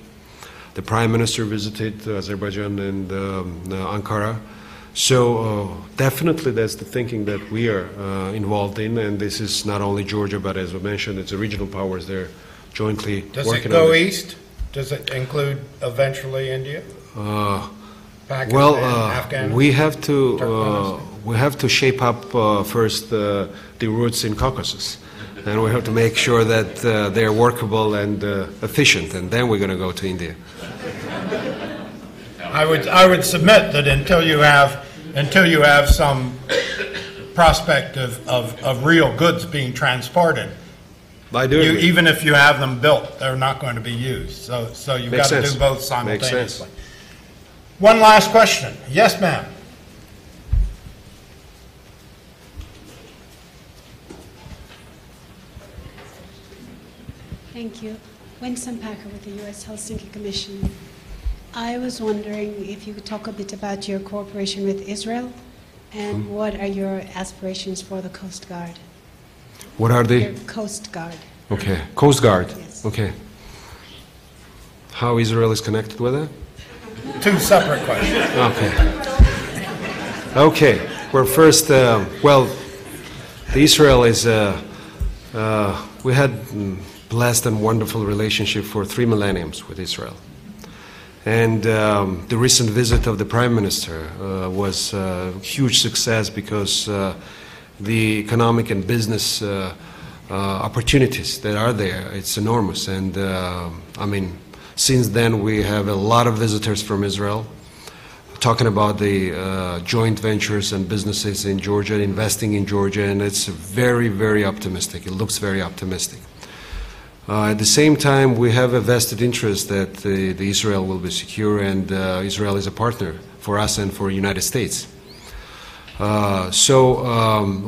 The Prime Minister visited Azerbaijan and Ankara. So definitely that's the thinking that we are involved in, and this is not only Georgia, but as I mentioned, it's the regional powers there jointly working on it. Does it go east? Does it include eventually India? Pakistan, Afghanistan, we have to shape up first the routes in Caucasus, and we have to make sure that they're workable and efficient, and then we're going to go to India. I would submit that until you have some prospect of real goods being transported, even if you have them built, they're not going to be used. So you've got to do both simultaneously. One last question. Yes, ma'am. Thank you. Winston Packer with the U.S. Helsinki Commission. I was wondering if you could talk a bit about your cooperation with Israel and what are your aspirations for the Coast Guard? What are they? Your Coast Guard. Okay. Coast Guard. Yes. Okay. How Israel is connected with that? Two separate questions. Okay. Okay. Well, first, well, Israel is, we had blessed and wonderful relationship for 3 millenniums with Israel. And the recent visit of the Prime Minister was a huge success because the economic and business opportunities that are there, it's enormous. And I mean, since then we have a lot of visitors from Israel talking about the joint ventures and businesses in Georgia, investing in Georgia, and it's very, very optimistic. It looks very optimistic. At the same time, we have a vested interest that the Israel will be secure, and Israel is a partner for us and for the United States.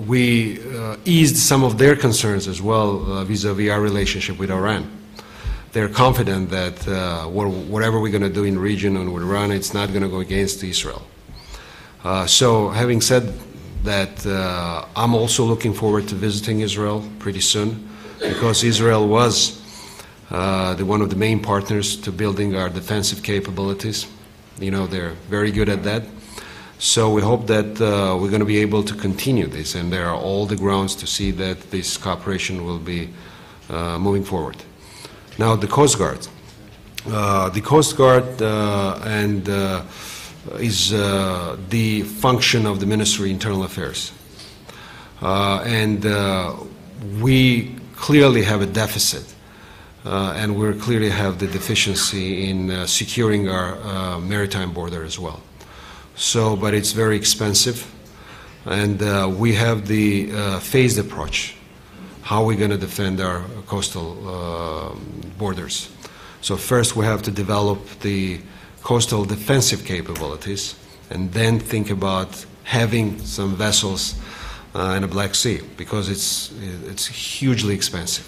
We eased some of their concerns as well vis-a-vis our relationship with Iran. They're confident that whatever we're going to do in the region and with Iran, it's not going to go against Israel. So having said that, I'm also looking forward to visiting Israel pretty soon, because Israel was one of the main partners to building our defensive capabilities. You know, they're very good at that. So we hope that we're going to be able to continue this, and there are all the grounds to see that this cooperation will be moving forward. Now, the Coast Guard. The Coast Guard is the function of the Ministry of Internal Affairs. We clearly have a deficit, and we clearly have the deficiency in securing our maritime border as well. But it's very expensive, and we have the phased approach. How are we going to defend our coastal borders? So first we have to develop the coastal defensive capabilities, and then think about having some vessels in the Black Sea, because it's hugely expensive.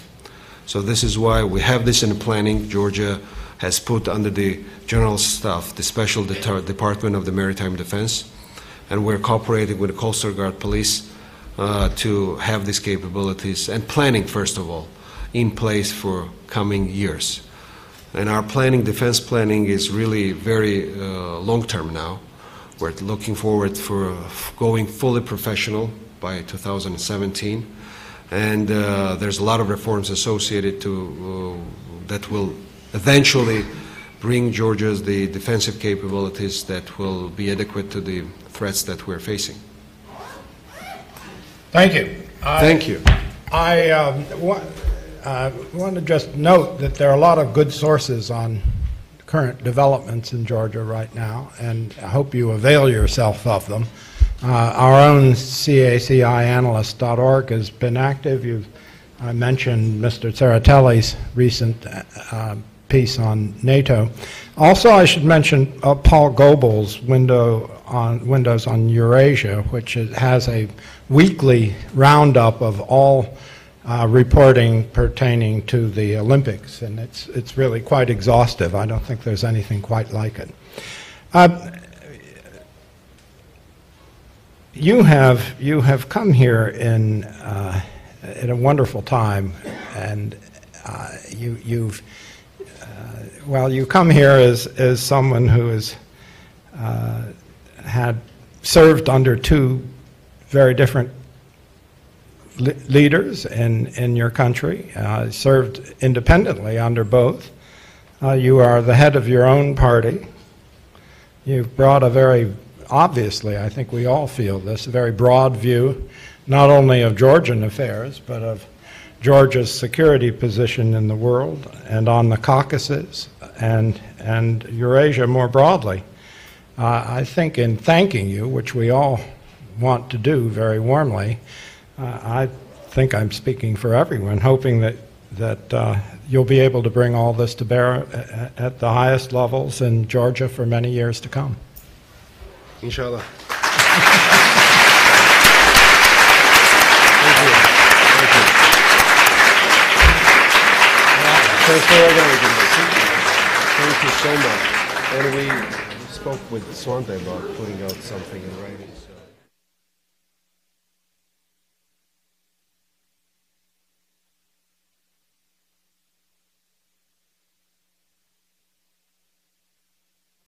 So this is why we have this in the planning. Georgia has put under the General Staff the Special Department of the Maritime Defense, and we're cooperating with the Coastal Guard Police to have these capabilities and planning, first of all, in place for coming years. And our planning, defense planning, is really very long-term now. We're looking forward for going fully professional by 2017, and there's a lot of reforms associated to that will eventually bring Georgia's the defensive capabilities that will be adequate to the threats that we're facing. Thank you. Thank you. I want to just note that there are a lot of good sources on current developments in Georgia right now, and I hope you avail yourself of them. Our own CACIanalyst.org has been active. I mentioned Mr. Tsereteli's recent piece on NATO. Also, I should mention Paul Goebel's Windows on Eurasia, which has a weekly roundup of all reporting pertaining to the Olympics, and it's really quite exhaustive. I don't think there's anything quite like it. You have come here in a wonderful time, and you come here as someone who has had served under two very different leaders in your country, served independently under both. You are the head of your own party. You've brought a very, obviously, I think we all feel this, a very broad view, not only of Georgian affairs, but of Georgia's security position in the world and on the Caucasus and Eurasia more broadly. I think in thanking you, which we all want to do very warmly, I think I'm speaking for everyone, hoping that you'll be able to bring all this to bear at the highest levels in Georgia for many years to come. Inshallah. Thanks for organizing this. Thank you so much. And we spoke with Swante about putting out something in writing.